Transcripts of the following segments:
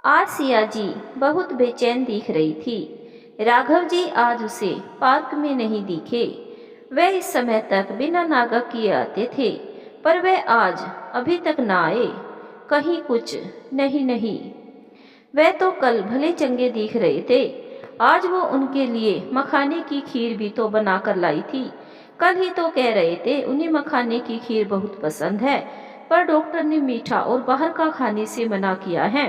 आज सिया जी बहुत बेचैन दिख रही थी। राघव जी आज उसे पार्क में नहीं दिखे। वह इस समय तक बिना नागा किए आते थे, पर वह आज अभी तक ना आए। कहीं कुछ नहीं नहीं। वह तो कल भले चंगे दिख रहे थे, आज वो उनके लिए मखाने की खीर भी तो बना कर लाई थी। कल ही तो कह रहे थे उन्हें मखाने की खीर बहुत पसंद है, पर डॉक्टर ने मीठा और बाहर का खाने से मना किया है।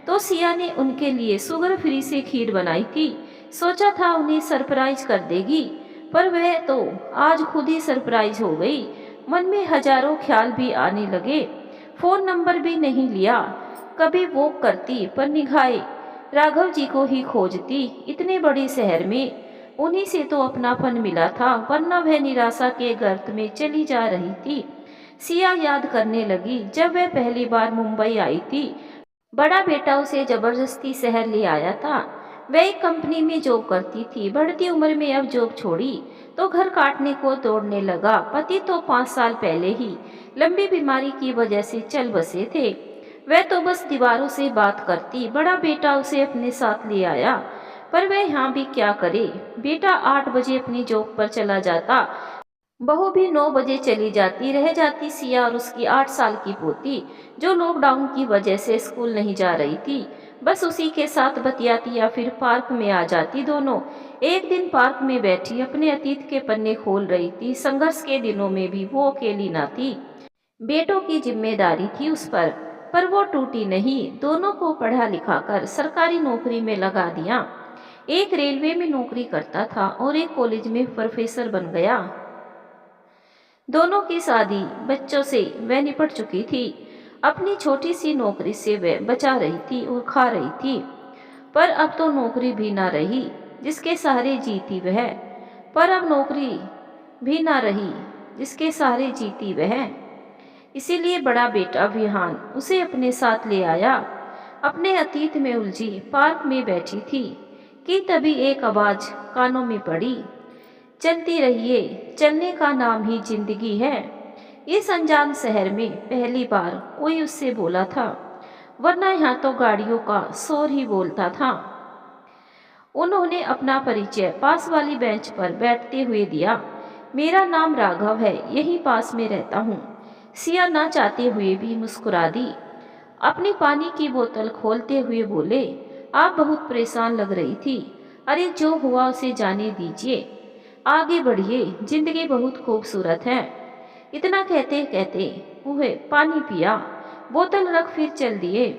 तो सिया ने उनके लिए शुगर फ्री से खीर बनाई थी। सोचा था उन्हें सरप्राइज कर देगी, पर वह तो आज खुद ही सरप्राइज हो गई। मन में हजारों ख्याल भी आने लगे। फोन नंबर भी नहीं लिया। कभी वो करती पर निगाहें राघव जी को ही खोजती। इतने बड़े शहर में उन्हीं से तो अपनापन मिला था, वरना वह निराशा के गर्त में चली जा रही थी। सिया याद करने लगी जब वह पहली बार मुंबई आई थी। बड़ा बेटा उसे जबरदस्ती शहर ले आया था। वह एक कंपनी में जॉब करती थी। बढ़ती उम्र में अब जॉब छोड़ी तो घर काटने को दौड़ने लगा। पति तो 5 साल पहले ही लंबी बीमारी की वजह से चल बसे थे। वह तो बस दीवारों से बात करती। बड़ा बेटा उसे अपने साथ ले आया, पर वह यहाँ भी क्या करे। बेटा 8 बजे अपनी जॉब पर चला जाता, बहू भी 9 बजे चली जाती। रह जाती सिया और उसकी 8 साल की पोती, जो लॉकडाउन की वजह से स्कूल नहीं जा रही थी। बस उसी के साथ बतियाती या फिर पार्क में आ जाती दोनों। एक दिन पार्क में बैठी अपने अतीत के पन्ने खोल रही थी। संघर्ष के दिनों में भी वो अकेली ना थी। बेटों की जिम्मेदारी थी उस पर वो टूटी नहीं। दोनों को पढ़ा लिखा कर सरकारी नौकरी में लगा दिया। एक रेलवे में नौकरी करता था और एक कॉलेज में प्रोफेसर बन गया। दोनों की शादी बच्चों से वह निपट चुकी थी। अपनी छोटी सी नौकरी से वह बचा रही थी और खा रही थी। पर अब तो नौकरी भी ना रही जिसके सहारे जीती वह। पर अब नौकरी भी ना रही जिसके सहारे जीती वह। इसीलिए बड़ा बेटा विहान उसे अपने साथ ले आया। अपने अतीत में उलझी पार्क में बैठी थी कि तभी एक आवाज कानों में पड़ी। चलती रहिए, चलने का नाम ही जिंदगी है। इस अनजान शहर में पहली बार कोई उससे बोला था, वरना यहाँ तो गाड़ियों का शोर ही बोलता था। उन्होंने अपना परिचय पास वाली बेंच पर बैठते हुए दिया। मेरा नाम राघव है, यहीं पास में रहता हूँ। सिया ना चाहते हुए भी मुस्कुरा दी। अपनी पानी की बोतल खोलते हुए बोले, आप बहुत परेशान लग रही थी। अरे जो हुआ उसे जाने दीजिए, आगे बढ़िए, जिंदगी बहुत खूबसूरत है। इतना कहते कहते वह पानी पिया, बोतल रख फिर चल दिए।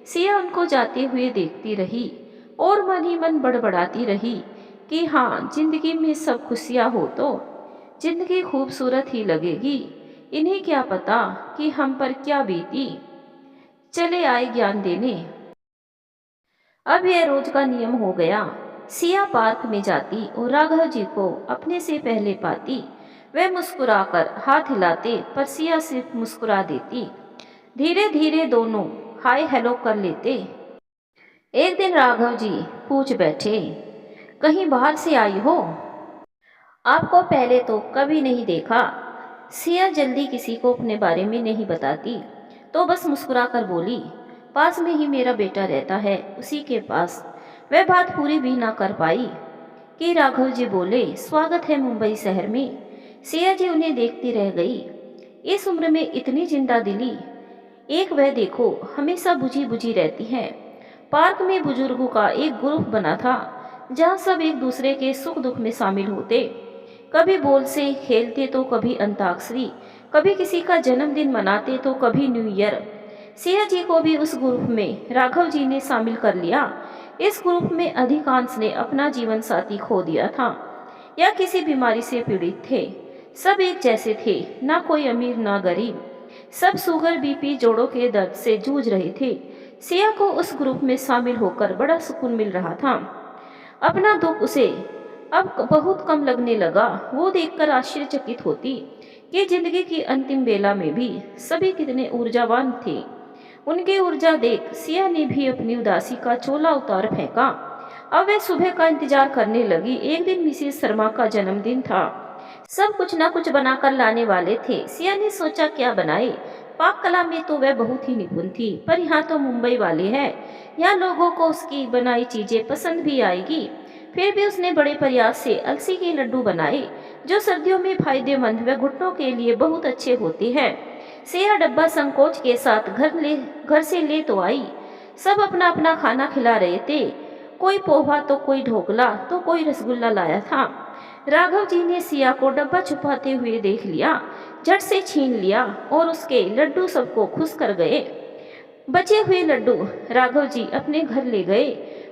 सिया उनको जाते हुए देखती रही और मन ही मन बड़बड़ाती रही कि हाँ, जिंदगी में सब खुशियाँ हो तो जिंदगी खूबसूरत ही लगेगी। इन्हें क्या पता कि हम पर क्या बीती। चले आए ज्ञान देने। अब यह रोज का नियम हो गया। सिया पार्क में जाती और राघव जी को अपने से पहले पाती। वह मुस्कुराकर हाथ हिलाते, पर सिया सिर्फ मुस्कुरा देती। धीरे धीरे दोनों हाय हेलो कर लेते। एक दिन राघव जी पूछ बैठे, कहीं बाहर से आई हो? आपको पहले तो कभी नहीं देखा। सिया जल्दी किसी को अपने बारे में नहीं बताती, तो बस मुस्कुरा कर बोली, पास में ही मेरा बेटा रहता है, उसी के पास। वह बात पूरी भी ना कर पाई कि राघव जी बोले, स्वागत है मुंबई शहर में। सिया जी उन्हें देखती रह गई। इस उम्र में इतनी जिंदा दिली। एक वह देखो, हमेशा बुझी बुझी रहती है। पार्क में बुजुर्गों का एक ग्रुप बना था, जहाँ सब एक दूसरे के सुख दुख में शामिल होते। कभी बोल से खेलते तो कभी अंताक्षरी, कभी किसी का जन्मदिन मनाते तो कभी न्यू ईयर। सिया जी को भी उस ग्रुप में राघव जी ने शामिल कर लिया। इस ग्रुप में अधिकांश ने अपना जीवन साथी खो दिया था या किसी बीमारी से पीड़ित थे। सब एक जैसे थे, ना कोई अमीर ना गरीब। सब शुगर बीपी जोड़ों के दर्द से जूझ रहे थे। सिया को उस ग्रुप में शामिल होकर बड़ा सुकून मिल रहा था। अपना दुख उसे अब बहुत कम लगने लगा। वो देखकर आश्चर्यचकित होती कि जिंदगी की अंतिम बेला में भी सभी कितने ऊर्जावान थे। उनकी ऊर्जा देख सिया ने भी अपनी उदासी का चोला उतार फेंका। अब वे सुबह का इंतजार करने लगी। एक दिन मिसेस शर्मा का जन्मदिन था। सब कुछ ना कुछ बनाकर लाने वाले थे। सिया ने सोचा क्या बनाए, पाक कला में तो वह बहुत ही निपुण थी, पर यहाँ तो मुंबई वाले हैं, यहाँ लोगों को उसकी बनाई चीजें पसंद भी आएगी। फिर भी उसने बड़े प्रयास से अलसी के लड्डू बनाए, जो सर्दियों में फायदेमंद व घुटनों के लिए बहुत अच्छे होते हैं। सिया डब्बा संकोच के साथ घर से ले तो आई। सब अपना अपना खाना खिला रहे थे। कोई पोहा तो कोई ढोकला तो कोई रसगुल्ला लाया था। राघव जी ने सिया को डब्बा छुपाते हुए देख लिया, झट से छीन लिया और उसके लड्डू सबको खुश कर गए। बचे हुए लड्डू राघव जी अपने घर ले गए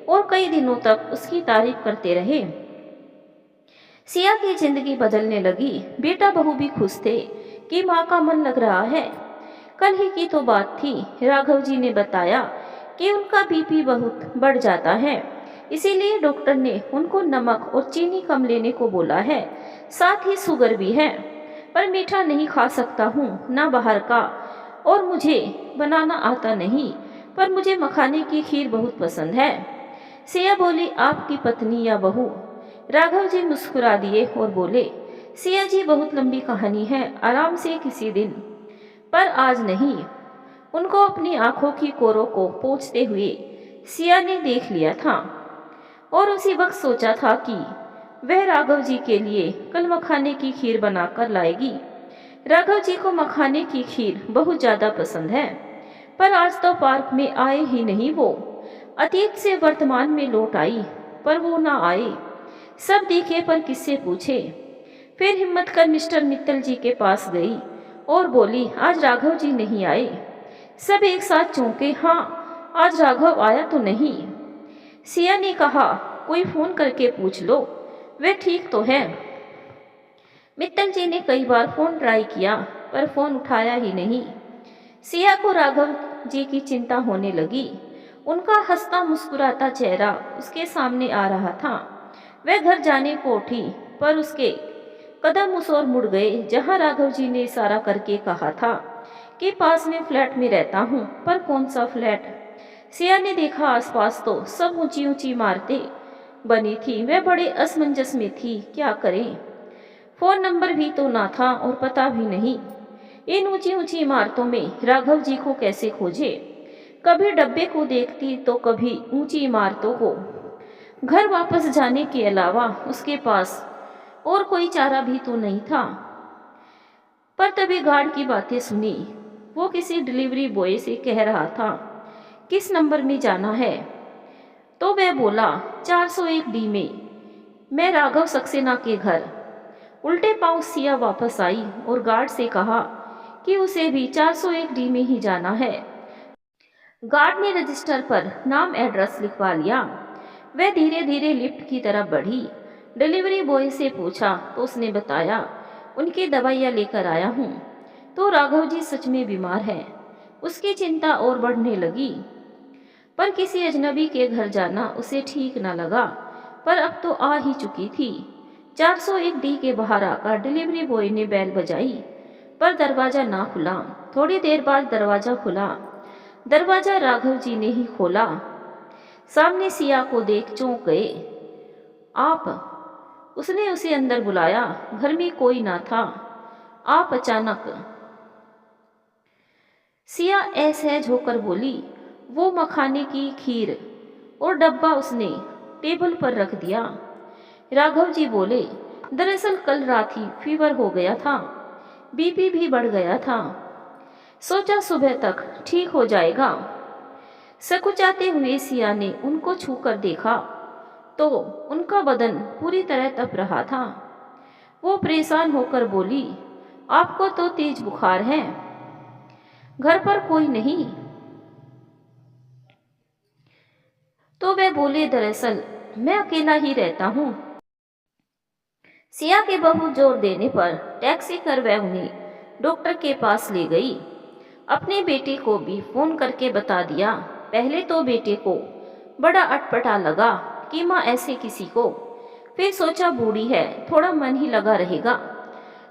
और कई दिनों तक उसकी तारीफ करते रहे। सिया की जिंदगी बदलने लगी। बेटा बहू भी खुश थे कि माँ का मन लग रहा है। कल ही की तो बात थी, राघव जी ने बताया कि उनका बीपी बहुत बढ़ जाता है, इसीलिए डॉक्टर ने उनको नमक और चीनी कम लेने को बोला है। साथ ही शुगर भी है, पर मीठा नहीं खा सकता हूँ, ना बाहर का, और मुझे बनाना आता नहीं, पर मुझे मखाने की खीर बहुत पसंद है। सिया बोली, आपकी पत्नी या बहू? राघव जी मुस्कुरा दिए और बोले, सिया जी बहुत लंबी कहानी है, आराम से किसी दिन, पर आज नहीं। उनको अपनी आंखों की कोरों को पोंछते हुए सिया ने देख लिया था और उसी वक्त सोचा था कि वह राघव जी के लिए कल मखाने की खीर बनाकर लाएगी। राघव जी को मखाने की खीर बहुत ज्यादा पसंद है, पर आज तो पार्क में आए ही नहीं। वो अतीत से वर्तमान में लौट आई, पर वो ना आए। सब दिखे पर किससे पूछे। फिर हिम्मत कर मिस्टर मित्तल जी के पास गई और बोली, आज राघव जी नहीं आए। सब एक साथ चौंके, हाँ आज राघव आया तो नहीं। सिया ने कहा, कोई फोन करके पूछ लो, वे ठीक तो है। मित्तल जी ने कई बार फोन ट्राई किया, पर फोन उठाया ही नहीं। सिया को राघव जी की चिंता होने लगी। उनका हंसता मुस्कुराता चेहरा उसके सामने आ रहा था। वह घर जाने को उठी, पर उसके कदम उस ओर मुड़ गए जहां राघव जी ने इशारा करके कहा था कि पास में फ्लैट में रहता हूं, पर कौन सा फ्लैट। सिया ने देखा आसपास तो सब ऊंची ऊंची इमारतें बनी थी। वह बड़े असमंजस में थी, क्या करें। फोन नंबर भी तो ना था और पता भी नहीं। इन ऊंची ऊंची इमारतों में राघव जी को कैसे खोजे। कभी डब्बे को देखती तो कभी ऊंची इमारतों को। घर वापस जाने के अलावा उसके पास और कोई चारा भी तो नहीं था। पर तभी गार्ड की बातें सुनी। वो किसी डिलीवरी बॉय से कह रहा था किस नंबर में जाना है, तो वह बोला 401 डी में, मैं राघव सक्सेना के घर। उल्टे पांव सिया वापस आई और गार्ड से कहा कि उसे भी 401 डी में ही जाना है। गार्ड ने रजिस्टर पर नाम एड्रेस लिखवा लिया। वह धीरे धीरे लिफ्ट की तरफ बढ़ी। डिलीवरी बॉय से पूछा तो उसने बताया, उनकी दवाइयाँ लेकर आया हूँ। तो राघव जी सच में बीमार है। उसकी चिंता और बढ़ने लगी। पर किसी अजनबी के घर जाना उसे ठीक न लगा, पर अब तो आ ही चुकी थी। 401 डी के बाहर आकर डिलीवरी बॉय ने बेल बजाई, पर दरवाजा ना खुला। थोड़ी देर बाद दरवाजा खुला। दरवाजा राघव जी ने ही खोला। सामने सिया को देख चौंक गए। आप? उसने उसे अंदर बुलाया। घर में कोई ना था। आप अचानक? सिया असहज होकर बोली। वो मखाने की खीर और डब्बा उसने टेबल पर रख दिया। राघव जी बोले, दरअसल कल रात ही फीवर हो गया था, बीपी भी बढ़ गया था, सोचा सुबह तक ठीक हो जाएगा। सकुचाते हुए सिया ने उनको छूकर देखा तो उनका बदन पूरी तरह तप रहा था। वो परेशान होकर बोली, आपको तो तेज बुखार है, घर पर कोई नहीं? तो वे बोले, दरअसल मैं अकेला ही रहता हूँ। सिया के बहू जोर देने पर टैक्सी कर वह उन्हें डॉक्टर के पास ले गई। अपने बेटे को भी फोन करके बता दिया। पहले तो बेटे को बड़ा अटपटा लगा कि माँ ऐसे किसी को, फिर सोचा बूढ़ी है, थोड़ा मन ही लगा रहेगा।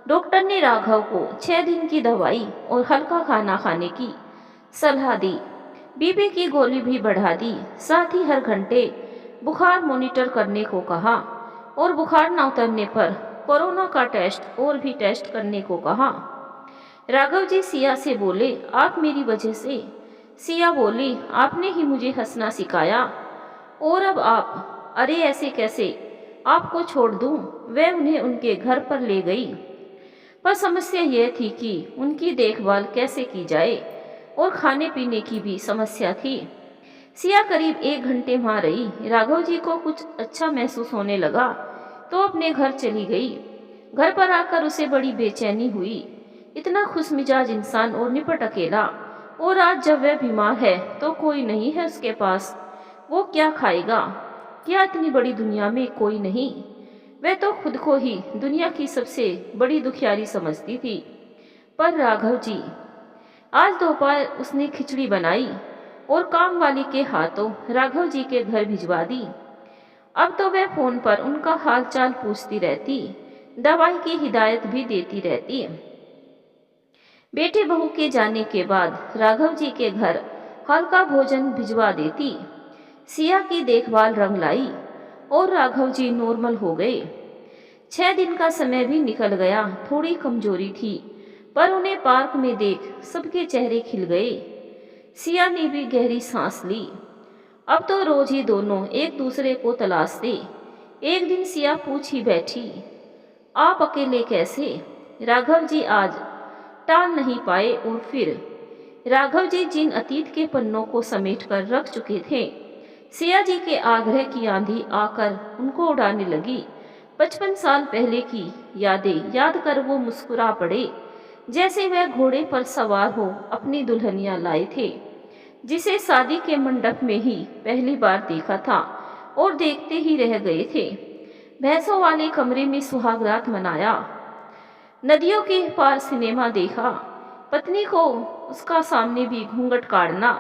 डॉक्टर ने राघव को 6 दिन की दवाई और हल्का खाना खाने की सलाह दी। बीपी की गोली भी बढ़ा दी। साथ ही हर घंटे बुखार मॉनिटर करने को कहा और बुखार न उतरने पर कोरोना का टेस्ट और भी टेस्ट करने को कहा। राघव जी सिया से बोले, आप मेरी वजह से। सिया बोली, आपने ही मुझे हंसना सिखाया। और अब आप, अरे ऐसे कैसे, आपको छोड़ दूं। वह उन्हें उनके घर पर ले गई। पर समस्या यह थी कि उनकी देखभाल कैसे की जाए और खाने पीने की भी समस्या थी। सिया करीब 1 घंटे वहां रही। राघव जी को कुछ अच्छा महसूस होने लगा तो अपने घर चली गई। घर पर आकर उसे बड़ी बेचैनी हुई। इतना खुशमिजाज इंसान और निपट अकेला, और आज जब वह बीमार है तो कोई नहीं है उसके पास। वो क्या खाएगा? क्या इतनी बड़ी दुनिया में कोई नहीं? वह तो खुद को ही दुनिया की सबसे बड़ी दुखियारी समझती थी। पर राघव जी, आज दोपहर उसने खिचड़ी बनाई और काम वाली के हाथों राघव जी के घर भिजवा दी। अब तो वह फोन पर उनका हालचाल पूछती रहती, दवाई की हिदायत भी देती रहती। बेटे बहू के जाने के बाद राघव जी के घर हल्का भोजन भिजवा देती। सिया की देखभाल रंग लाई और राघव जी नॉर्मल हो गए। 6 दिन का समय भी निकल गया। थोड़ी कमजोरी थी, पर उन्हें पार्क में देख सबके चेहरे खिल गए। सिया ने भी गहरी सांस ली। अब तो रोज ही दोनों एक दूसरे को तलाशते। एक दिन सिया पूछ ही बैठी, आप अकेले कैसे? राघव जी आज टाल नहीं पाए। और फिर राघव जी जिन अतीत के पन्नों को समेट कर रख चुके थे, सिया जी के आग्रह की आंधी आकर उनको उड़ाने लगी। 55 साल पहले की यादें याद कर वो मुस्कुरा पड़े, जैसे वह घोड़े पर सवार हो अपनी दुल्हनिया लाए थे, जिसे शादी के मंडप में ही पहली बार देखा था और देखते ही रह गए थे। भैंसों वाले कमरे में सुहागरात मनाया, नदियों के पार सिनेमा देखा, पत्नी को उसका सामने भी घूंघट काढ़ना।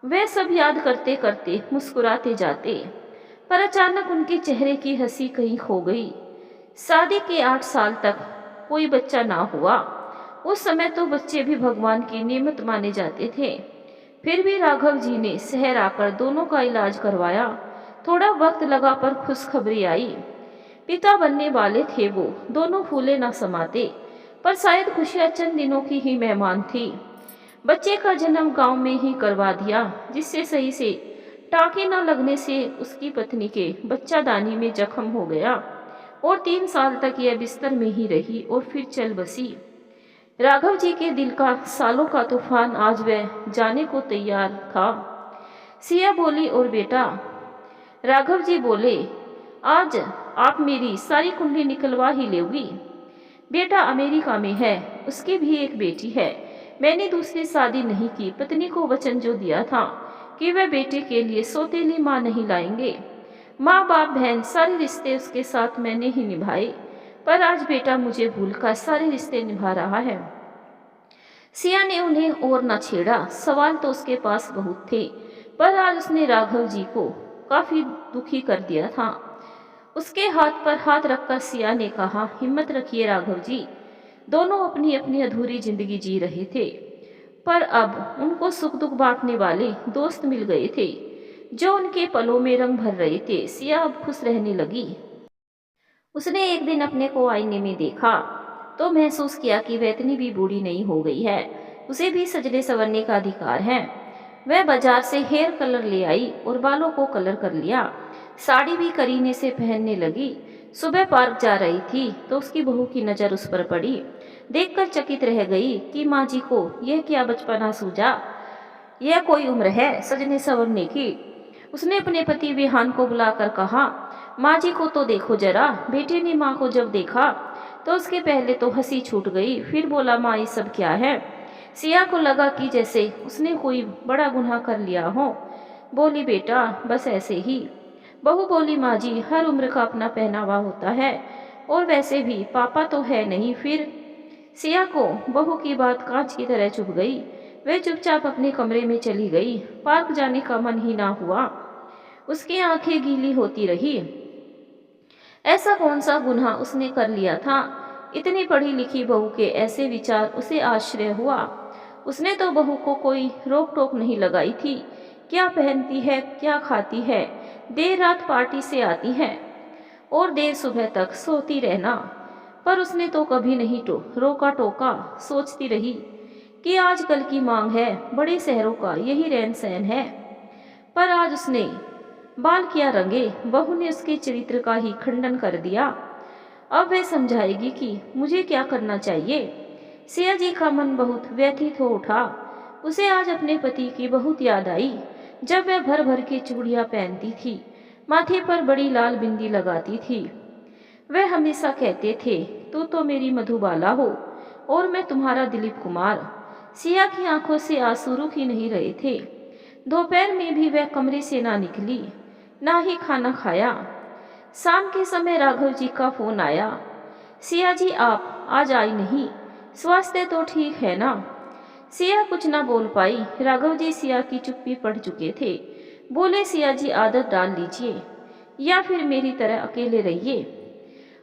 वे सब याद करते करते मुस्कुराते जाते, पर अचानक उनके चेहरे की हंसी कहीं खो गई। शादी के 8 साल तक कोई बच्चा ना हुआ। उस समय तो बच्चे भी भगवान की नेमत माने जाते थे। फिर भी राघव जी ने शहर आकर दोनों का इलाज करवाया। थोड़ा वक्त लगा पर खुशखबरी आई। पिता बनने वाले थे वो, दोनों फूले न समाते। पर शायद खुशियां चंद दिनों की ही मेहमान थी। बच्चे का जन्म गांव में ही करवा दिया, जिससे सही से टाँके न लगने से उसकी पत्नी के बच्चादानी में जख्म हो गया और 3 साल तक यह बिस्तर में ही रही और फिर चल बसी। राघव जी के दिल का सालों का तूफान आज वह जाने को तैयार था। सिया बोली, और बेटा? राघव जी बोले, आज आप मेरी सारी कुंडली निकलवा ही लोगी। बेटा अमेरिका में है, उसकी भी एक बेटी है। मैंने दूसरी शादी नहीं की। पत्नी को वचन जो दिया था कि वह बेटे के लिए सौतेली माँ नहीं लाएंगे। माँ बाप बहन सारे रिश्ते उसके साथ मैंने ही निभाए, पर आज बेटा मुझे भूलकर सारे रिश्ते निभा रहा है। सिया ने उन्हें और न छेड़ा। सवाल तो उसके पास बहुत थे, पर आज उसने राघव जी को काफी दुखी कर दिया था। उसके हाथ पर हाथ रखकर सिया ने कहा, हिम्मत रखिए राघव जी। दोनों अपनी अपनी अधूरी जिंदगी जी रहे थे, पर अब उनको सुख दुख बांटने वाले दोस्त मिल गए थे, जो उनके पलों में रंग भर रहे थे। सिया अब खुश रहने लगी। उसने एक दिन अपने को आईने में देखा तो महसूस किया कि वह इतनी भी बूढ़ी नहीं हो गई है। उसे भी सजने संवरने का अधिकार है। वह बाजार से हेयर कलर ले आई और बालों को कलर कर लिया। साड़ी भी करीने से पहनने लगी। सुबह पार्क जा रही थी तो उसकी बहू की नज़र उस पर पड़ी। देखकर चकित रह गई कि माँ जी को यह क्या बचपना सूझा। यह कोई उम्र है सजने संवरने की। उसने अपने पति विहान को बुलाकर कहा, माँ जी को तो देखो जरा। बेटे ने माँ को जब देखा तो उसके पहले तो हंसी छूट गई, फिर बोला, माँ ये सब क्या है? सिया को लगा कि जैसे उसने कोई बड़ा गुनाह कर लिया हो। बोली, बेटा बस ऐसे ही। बहू बोली, माँ जी हर उम्र का अपना पहनावा होता है, और वैसे भी पापा तो है नहीं। फिर सिया को बहू की बात कांच की तरह चुभ गई। वह चुपचाप अपने कमरे में चली गई। पार्क जाने का मन ही ना हुआ। उसकी आंखें गीली होती रही। ऐसा कौन सा गुनाह उसने कर लिया था? इतनी पढ़ी लिखी बहू के ऐसे विचार उसे आश्चर्य हुआ। उसने तो बहू को कोई रोक टोक नहीं लगाई थी। क्या पहनती है, क्या खाती है, देर रात पार्टी से आती है और देर सुबह तक सोती रहना। पर उसने तो कभी नहीं रोका टोका। सोचती रही कि आजकल की मांग है, बड़े शहरों का यही रहन सहन है। पर आज उसने बाल किया रंगे, बहू ने उसके चरित्र का ही खंडन कर दिया। अब वह समझाएगी कि मुझे क्या करना चाहिए। सिया जी का मन बहुत व्यथित हो उठा। उसे आज अपने पति की बहुत याद आई, जब वह भर भर के चूड़ियां पहनती थी, माथे पर बड़ी लाल बिंदी लगाती थी। वह हमेशा कहते थे, तू तो मेरी मधुबाला हो और मैं तुम्हारा दिलीप कुमार। सिया की आंखों से आंसू रुक ही नहीं रहे थे। दोपहर में भी वह कमरे से ना निकली, ना ही खाना खाया। शाम के समय राघव जी का फोन आया। सिया जी आप आज आई नहीं, स्वास्थ्य तो ठीक है ना? सिया कुछ ना बोल पाई। राघव जी सिया की चुप्पी पढ़ चुके थे। बोले, सिया जी आदत डाल लीजिए या फिर मेरी तरह अकेले रहिए।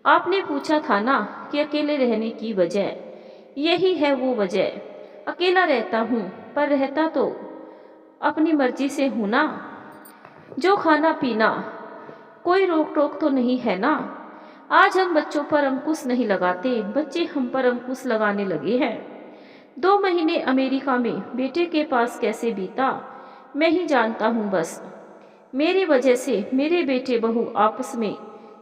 आपने पूछा था ना कि अकेले रहने की वजह, यही है वो वजह। अकेला रहता हूँ, पर रहता तो अपनी मर्जी से हूँ ना। जो खाना पीना, कोई रोक टोक तो नहीं है ना। आज हम बच्चों पर अंकुश नहीं लगाते, बच्चे हम पर अंकुश लगाने लगे हैं। 2 महीने अमेरिका में बेटे के पास कैसे बीता मैं ही जानता हूँ। बस मेरी वजह से मेरे बेटे बहू आपस में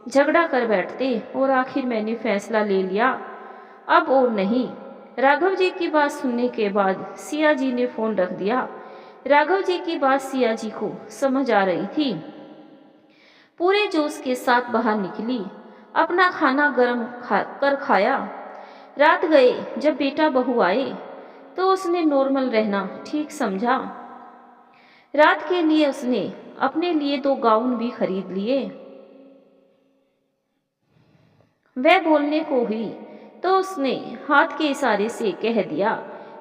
झगड़ा कर बैठते और आखिर मैंने फैसला ले लिया, अब और नहीं। राघव जी की बात सुनने के बाद सिया जी ने फोन रख दिया। राघव जी की बात सिया जी को समझ आ रही थी। पूरे जोश के साथ बाहर निकली, अपना खाना गर्म कर खाया। रात गए जब बेटा बहू आए तो उसने नॉर्मल रहना ठीक समझा। रात के लिए उसने अपने लिए 2 गाउन भी खरीद लिए। वह बोलने को हुई तो उसने हाथ के इशारे से कह दिया,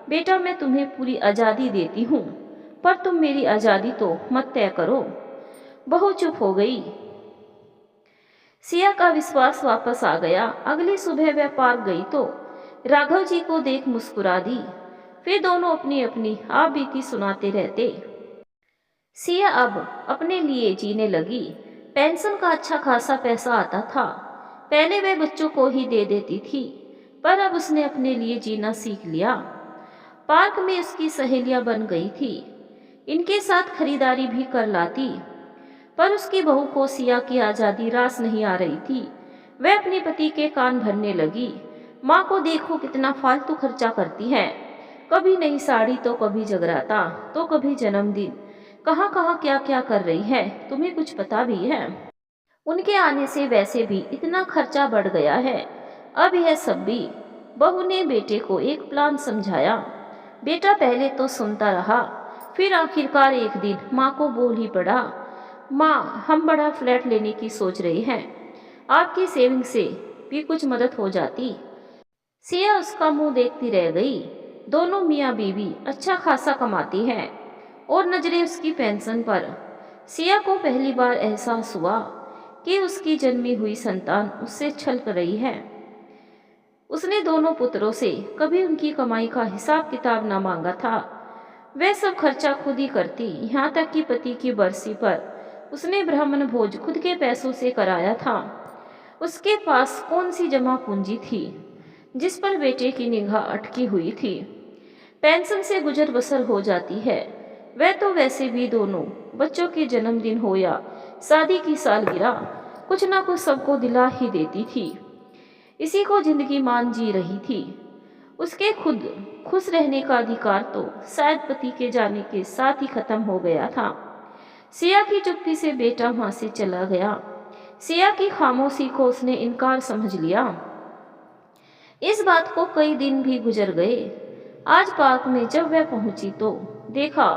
बेटा मैं तुम्हें पूरी आज़ादी देती हूँ, पर तुम मेरी आज़ादी तो मत तय करो। बहू चुप हो गई। सिया का विश्वास वापस आ गया। अगली सुबह वह पार्क गई तो राघव जी को देख मुस्कुरा दी। फिर दोनों अपनी अपनी आप बीती सुनाते रहते। सिया अब अपने लिए जीने लगी। पेंशन का अच्छा खासा पैसा आता था। पहले वह बच्चों को ही दे देती थी, पर अब उसने अपने लिए जीना सीख लिया। पार्क में उसकी सहेलियां बन गई थी, इनके साथ खरीदारी भी कर लाती। पर उसकी बहू को सिया की आज़ादी रास नहीं आ रही थी। वह अपने पति के कान भरने लगी। माँ को देखो कितना फालतू खर्चा करती है, कभी नई साड़ी तो कभी जगराता तो कभी जन्मदिन, कहाँ कहाँ क्या क्या कर रही है, तुम्हें कुछ पता भी है? उनके आने से वैसे भी इतना खर्चा बढ़ गया है, अब यह सब भी। बहू ने बेटे को एक प्लान समझाया। बेटा पहले तो सुनता रहा, फिर आखिरकार एक दिन माँ को बोल ही पड़ा, माँ हम बड़ा फ्लैट लेने की सोच रहे हैं, आपकी सेविंग से भी कुछ मदद हो जाती। सिया उसका मुंह देखती रह गई। दोनों मियाँ बीवी अच्छा खासा कमाती हैं और नजरें उसकी पेंशन पर। सिया को पहली बार एहसास हुआ कि उसकी जन्मी हुई संतान उससे छल कर रही है। उसने दोनों पुत्रों से कभी उनकी कमाई का हिसाब किताब न मांगा था। वह सब खर्चा खुद ही करती, यहाँ तक कि पति की बरसी पर उसने ब्राह्मण भोज खुद के पैसों से कराया था। उसके पास कौन सी जमा पूंजी थी जिस पर बेटे की निगाह अटकी हुई थी। पेंशन से गुजर बसर हो जाती है। वह तो वैसे भी दोनों बच्चों के जन्मदिन हो या शादी की सालगिरह कुछ ना कुछ सबको दिला ही देती थी। इसी को जिंदगी मान जी रही थी। उसके खुद खुश रहने का अधिकार तो शायद पति के जाने के साथ ही खत्म हो गया था। सिया की चुप्पी से बेटा वहां से चला गया। सिया की खामोशी को उसने इनकार समझ लिया। इस बात को कई दिन भी गुजर गए। आज पार्क में जब वह पहुंची तो देखा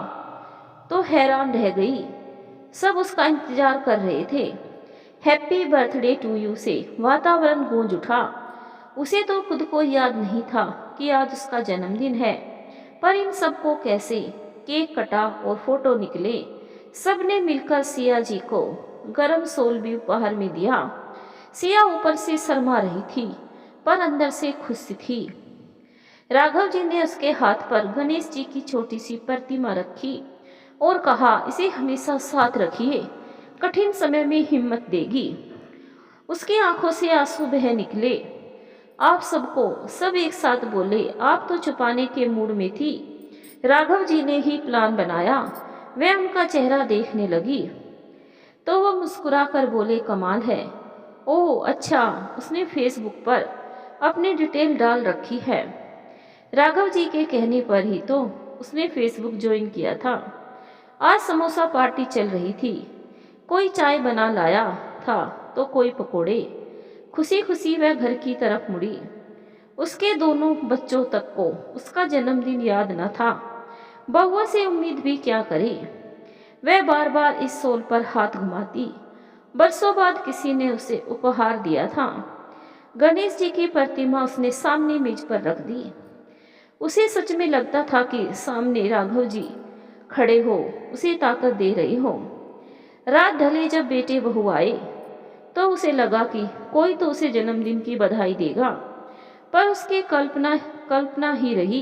तो हैरान रह गई। सब उसका इंतजार कर रहे थे। हैप्पी बर्थडे टू यू से वातावरण गूंज उठा। उसे तो खुद को याद नहीं था कि आज उसका जन्मदिन है, पर इन सबको कैसे केक कटा और फोटो निकले। सबने मिलकर सिया जी को गरम सोल भी उपहार में दिया। सिया ऊपर से शर्मा रही थी, पर अंदर से खुश थी। राघव जी ने उसके हाथ पर गणेश जी की छोटी सी प्रतिमा रखी और कहा, इसे हमेशा साथ रखिए, कठिन समय में हिम्मत देगी। उसकी आंखों से आंसू बह निकले। आप सबको सब एक साथ बोले। आप तो छुपाने के मूड में थी। राघव जी ने ही प्लान बनाया। वह उनका चेहरा देखने लगी तो वो मुस्कुराकर बोले, कमाल है। ओह अच्छा, उसने फेसबुक पर अपनी डिटेल डाल रखी है। राघव जी के कहने पर ही तो उसने फेसबुक ज्वाइन किया था। आज समोसा पार्टी चल रही थी। कोई चाय बना लाया था तो कोई पकोड़े। खुशी खुशी वह घर की तरफ मुड़ी। उसके दोनों बच्चों तक को उसका जन्मदिन याद न था। बहुआ से उम्मीद भी क्या करे। वह बार बार इस सोल पर हाथ घुमाती। बरसों बाद किसी ने उसे उपहार दिया था। गणेश जी की प्रतिमा उसने सामने मेज पर रख दी। उसे सच में लगता था कि सामने राघव जी खड़े हो, उसे ताकत दे रहे हो। रात ढले जब बेटे बहू आए तो उसे लगा कि कोई तो उसे जन्मदिन की बधाई देगा, पर उसकी कल्पना कल्पना ही रही।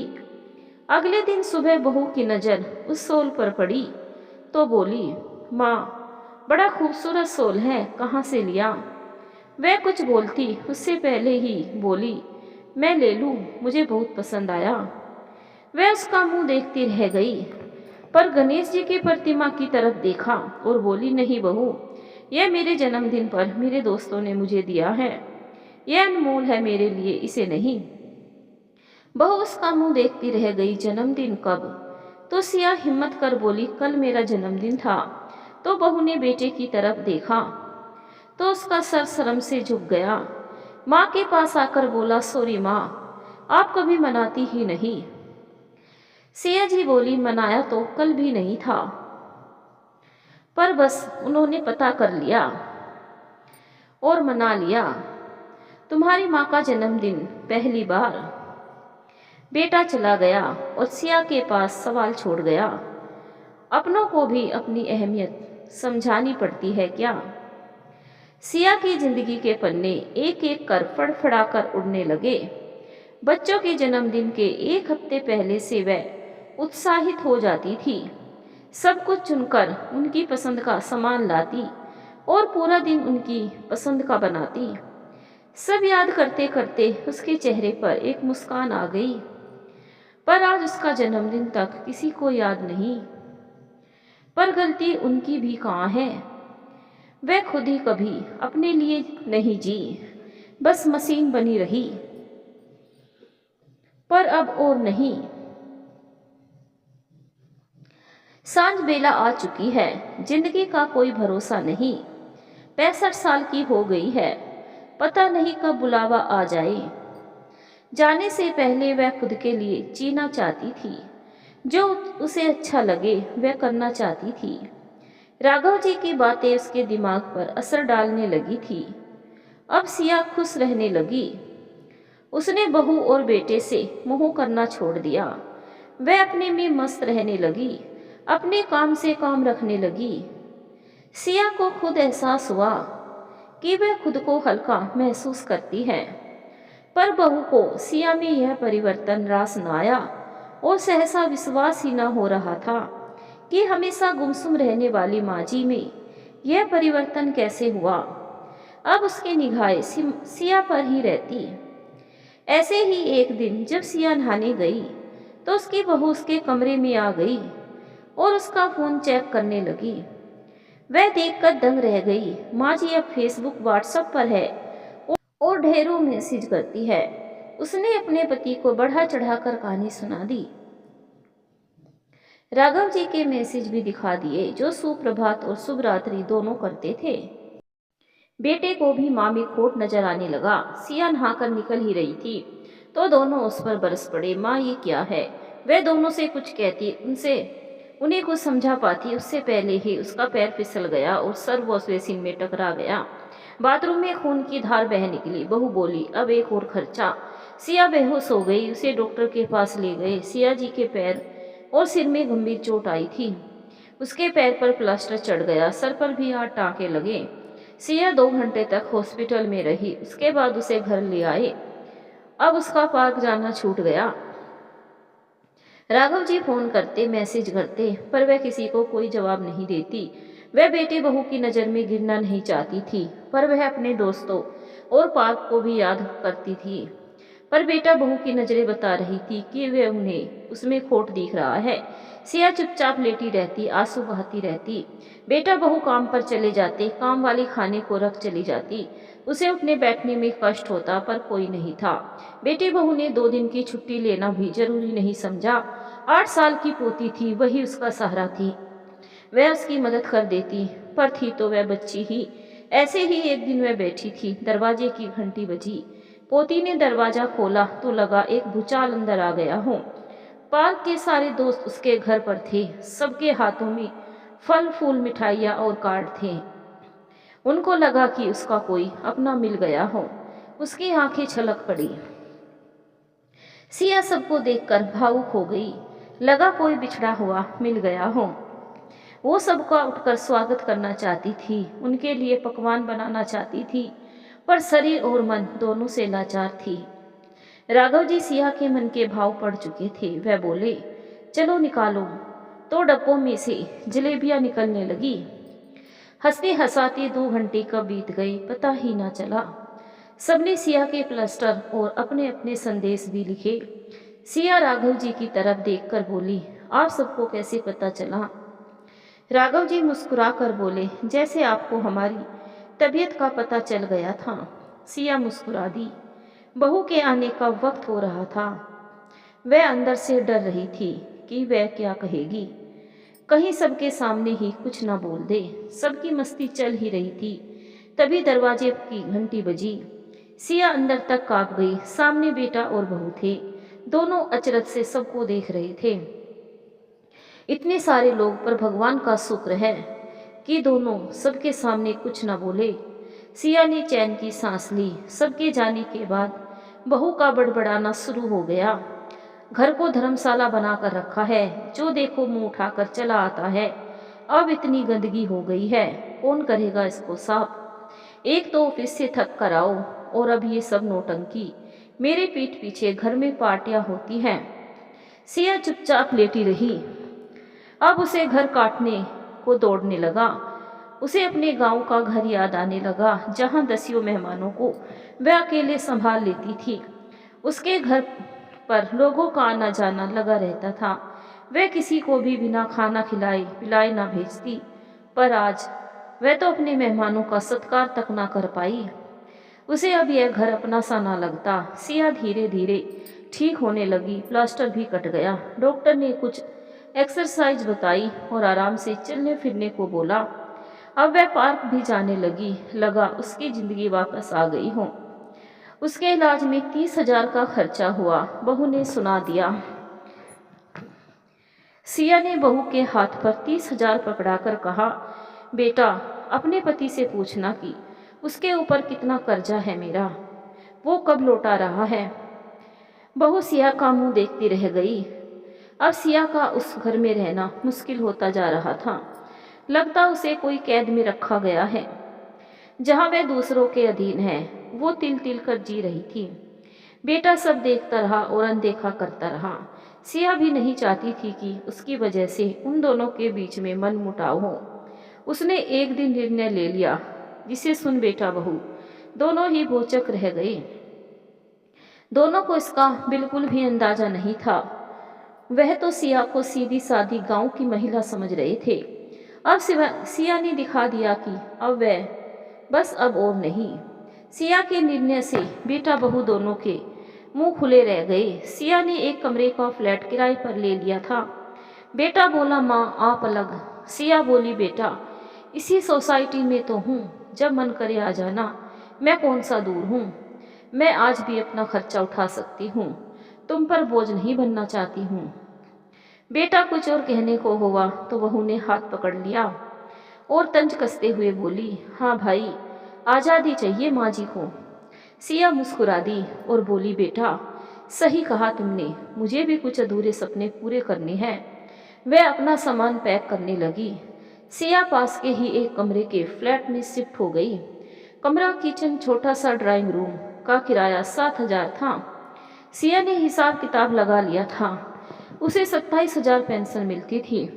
अगले दिन सुबह बहू की नज़र उस सोल पर पड़ी तो बोली, माँ बड़ा खूबसूरत सोल है, कहाँ से लिया? वह कुछ बोलती उससे पहले ही बोली, मैं ले लूँ, मुझे बहुत पसंद आया। वह उसका मुंह देखती रह गई, पर गणेश जी की प्रतिमा की तरफ देखा और बोली, नहीं बहू, यह मेरे जन्मदिन पर मेरे दोस्तों ने मुझे दिया है। यह अनमोल है मेरे लिए, इसे नहीं। बहू उसका मुंह देखती रह गई। जन्मदिन कब? तो सिया हिम्मत कर बोली, कल मेरा जन्मदिन था। तो बहू ने बेटे की तरफ देखा तो उसका सर शर्म से झुक गया। माँ के पास आकर बोला, सॉरी माँ, आप कभी मनाती ही नहीं। सिया जी बोली, मनाया तो कल भी नहीं था, पर बस उन्होंने पता कर लिया और मना लिया। तुम्हारी माँ का जन्मदिन पहली बार। बेटा चला गया और सिया के पास सवाल छोड़ गया, अपनों को भी अपनी अहमियत समझानी पड़ती है क्या? सिया की जिंदगी के पन्ने एक एक कर फड़फड़ाकर उड़ने लगे। बच्चों के जन्मदिन के एक हफ्ते पहले से वह उत्साहित हो जाती थी। सब कुछ चुनकर उनकी पसंद का सामान लाती और पूरा दिन उनकी पसंद का बनाती। सब याद करते करते उसके चेहरे पर एक मुस्कान आ गई। पर आज उसका जन्मदिन तक किसी को याद नहीं। पर गलती उनकी भी कहाँ है? वह खुद ही कभी अपने लिए नहीं जी, बस मशीन बनी रही। पर अब और नहीं। सांझ बेला आ चुकी है। जिंदगी का कोई भरोसा नहीं। 65 साल की हो गई है। पता नहीं कब बुलावा आ जाए। जाने से पहले वह खुद के लिए जीना चाहती थी। जो उसे अच्छा लगे वह करना चाहती थी। राघव जी की बातें उसके दिमाग पर असर डालने लगी थी। अब सिया खुश रहने लगी। उसने बहू और बेटे से मोह करना छोड़ दिया। वह अपने में मस्त रहने लगी, अपने काम से काम रखने लगी। सिया को खुद एहसास हुआ कि वह खुद को हल्का महसूस करती है। पर बहू को सिया में यह परिवर्तन रास न आया और सहसा विश्वास ही न हो रहा था कि हमेशा गुमसुम रहने वाली माजी में यह परिवर्तन कैसे हुआ। अब उसकी निगाहें सिया पर ही रहती। ऐसे ही एक दिन जब सिया नहाने गई तो उसकी बहू उसके कमरे में आ गई और उसका फोन चेक करने लगी। वह देखकर दंग रह गई। माँ जी अब फेसबुक व्हाट्सएप पर है और ढेरों मैसेज करती है। उसने अपने पति को बढ़ा चढ़ाकर कहानी सुना दी। राघव जी के मैसेज भी दिखा दिए जो सुप्रभात और शुभ रात्रि दोनों करते थे। बेटे को भी माँ में खोट नजर आने लगा। सिया नहाकर निकल ही रही थी तो दोनों उस पर बरस पड़े। माँ ये क्या है? वह दोनों से कुछ कहती, उन्हें कुछ समझा पाती उससे पहले ही उसका पैर फिसल गया और सर वॉश बेसिन में टकरा गया। बाथरूम में खून की धार बह निकली। बहू बोली, अब एक और खर्चा। सिया बेहोश हो गई। उसे डॉक्टर के पास ले गए। सिया जी के पैर और सिर में गंभीर चोट आई थी। उसके पैर पर प्लास्टर चढ़ गया, सर पर भी 8 टाँके लगे। सिया 2 घंटे तक हॉस्पिटल में रही। उसके बाद उसे घर ले आए। अब उसका पार्क जाना छूट गया। राघव जी फोन करते, मैसेज करते, पर वह किसी को कोई जवाब नहीं देती। वह बेटे बहू की नज़र में गिरना नहीं चाहती थी, पर वह अपने दोस्तों और पार्क को भी याद करती थी। पर बेटा बहू की नजरें बता रही थी कि वे उन्हें उसमें खोट दिख रहा है। सिया चुपचाप लेटी रहती, आंसू बहाती रहती। बेटा बहू काम पर चले जाते, काम वाली खाने को रख चली जाती। उसे उठने बैठने में कष्ट होता, पर कोई नहीं था। बेटी बहू ने 2 दिन की छुट्टी लेना भी जरूरी नहीं समझा। 8 साल की पोती थी, वही उसका सहारा थी। वह उसकी मदद कर देती, पर थी तो वह बच्ची ही। ऐसे ही एक दिन वह बैठी थी, दरवाजे की घंटी बजी। पोती ने दरवाजा खोला तो लगा एक भूचाल अंदर आ गया हो। पार्क के सारे दोस्त उसके घर पर थे, सबके हाथों में फल फूल मिठाइयाँ और कार्ड थे। उनको लगा कि उसका कोई अपना मिल गया हो। उसकी आंखें छलक पड़ी। सिया सबको देखकर भावुक हो गई। लगा कोई बिछड़ा हुआ मिल गया हो। वो सबका उठकर स्वागत करना चाहती थी, उनके लिए पकवान बनाना चाहती थी, पर शरीर और मन दोनों से लाचार थी। राघव जी सिया के मन के भाव पड़ चुके थे। वह बोले, चलो निकालो। तो डब्बों में से जलेबियां निकलने लगी। हंसते हंसाते 2 घंटे कब बीत गए पता ही ना चला। सबने सिया के प्लास्टर और अपने अपने संदेश भी लिखे। सिया राघव जी की तरफ देखकर बोली, आप सबको कैसे पता चला? राघव जी मुस्कुरा कर बोले, जैसे आपको हमारी तबीयत का पता चल गया था। सिया मुस्कुरा दी। बहू के आने का वक्त हो रहा था। वह अंदर से डर रही थी कि वह क्या कहेगी। कहीं सबके सामने ही कुछ ना बोल दे। सबकी मस्ती चल ही रही थी, तभी दरवाजे की घंटी बजी। सिया अंदर तक कांप गई। सामने बेटा और बहू थे, दोनों अचरज से सबको देख रहे थे। इतने सारे लोग, पर भगवान का शुक्र है कि दोनों सबके सामने कुछ न बोले। सिया ने चैन की सांस ली। सबके जाने के बाद बहू का बड़बड़ाना शुरू हो गया। घर को धर्मशाला बनाकर रखा है, जो देखो मुंह उठाकर चला आता है। अब इतनी गंदगी हो गई है, कौन करेगा इसको साफ? एक तो ऑफिस से थक कर आओ और अब ये सब नौटंकी। मेरे पीठ पीछे घर में पार्टियां होती हैं। सिया चुपचाप लेटी रही। अब उसे घर काटने को दौड़ने लगा। उसे अपने गांव का घर याद आने लगा, जहां दसियों मेहमानों को वह अकेले संभाल लेती थी। उसके घर पर लोगों का आना जाना लगा रहता था। वह किसी को भी बिना खाना खिलाए पिलाए ना भेजती, पर आज वह तो अपने मेहमानों का सत्कार तक ना कर पाई। उसे अब यह घर अपना सा ना लगता। सिया धीरे धीरे ठीक होने लगी। प्लास्टर भी कट गया। डॉक्टर ने कुछ एक्सरसाइज बताई और आराम से चलने फिरने को बोला। अब वह पार्क भी जाने लगी। लगा उसकी जिंदगी वापस आ गई हो। उसके इलाज में 30,000 का खर्चा हुआ, बहू ने सुना दिया। सिया ने बहू के हाथ पर 30,000 पकड़ाकर कहा, बेटा अपने पति से पूछना कि उसके ऊपर कितना कर्जा है मेरा, वो कब लौटा रहा है। बहू सिया का मुंह देखती रह गई। अब सिया का उस घर में रहना मुश्किल होता जा रहा था। लगता उसे कोई कैद में रखा गया है, जहां वह दूसरों के अधीन है। वो तिल तिल कर जी रही थी। बेटा सब देखता रहा और अनदेखा करता रहा। सिया भी नहीं चाहती थी कि उसकी वजह से उन दोनों के बीच में मनमुटाव हो। उसने एक दिन निर्णय ले लिया, जिसे सुन बेटा बहू दोनों ही भौचक रह गए। दोनों को इसका बिल्कुल भी अंदाजा नहीं था। वह तो सिया को सीधी सादी गांव की महिला समझ रहे थे। अब सिया ने दिखा दिया कि अब वह बस अब और नहीं। सिया के निर्णय से बेटा बहू दोनों के मुंह खुले रह गए। सिया ने एक कमरे का फ्लैट किराए पर ले लिया था। बेटा बोला, माँ आप अलग। सिया बोली, बेटा इसी सोसाइटी में तो हूँ, जब मन करे आ जाना। मैं कौन सा दूर हूँ, मैं आज भी अपना खर्चा उठा सकती हूँ, तुम पर बोझ नहीं बनना चाहती हूँ। बेटा कुछ और कहने को हुआ तो बहू ने हाथ पकड़ लिया और तंज कसते हुए बोली, हाँ भाई आज़ादी चाहिए माँ जी को। सिया मुस्कुरा दी और बोली, बेटा सही कहा तुमने, मुझे भी कुछ अधूरे सपने पूरे करने हैं। वह अपना सामान पैक करने लगी। सिया पास के ही एक कमरे के फ्लैट में शिफ्ट हो गई। कमरा, किचन, छोटा सा ड्राइंग रूम का किराया 7,000 था। सिया ने हिसाब किताब लगा लिया था। उसे 27,000 पेंशन मिलती थी।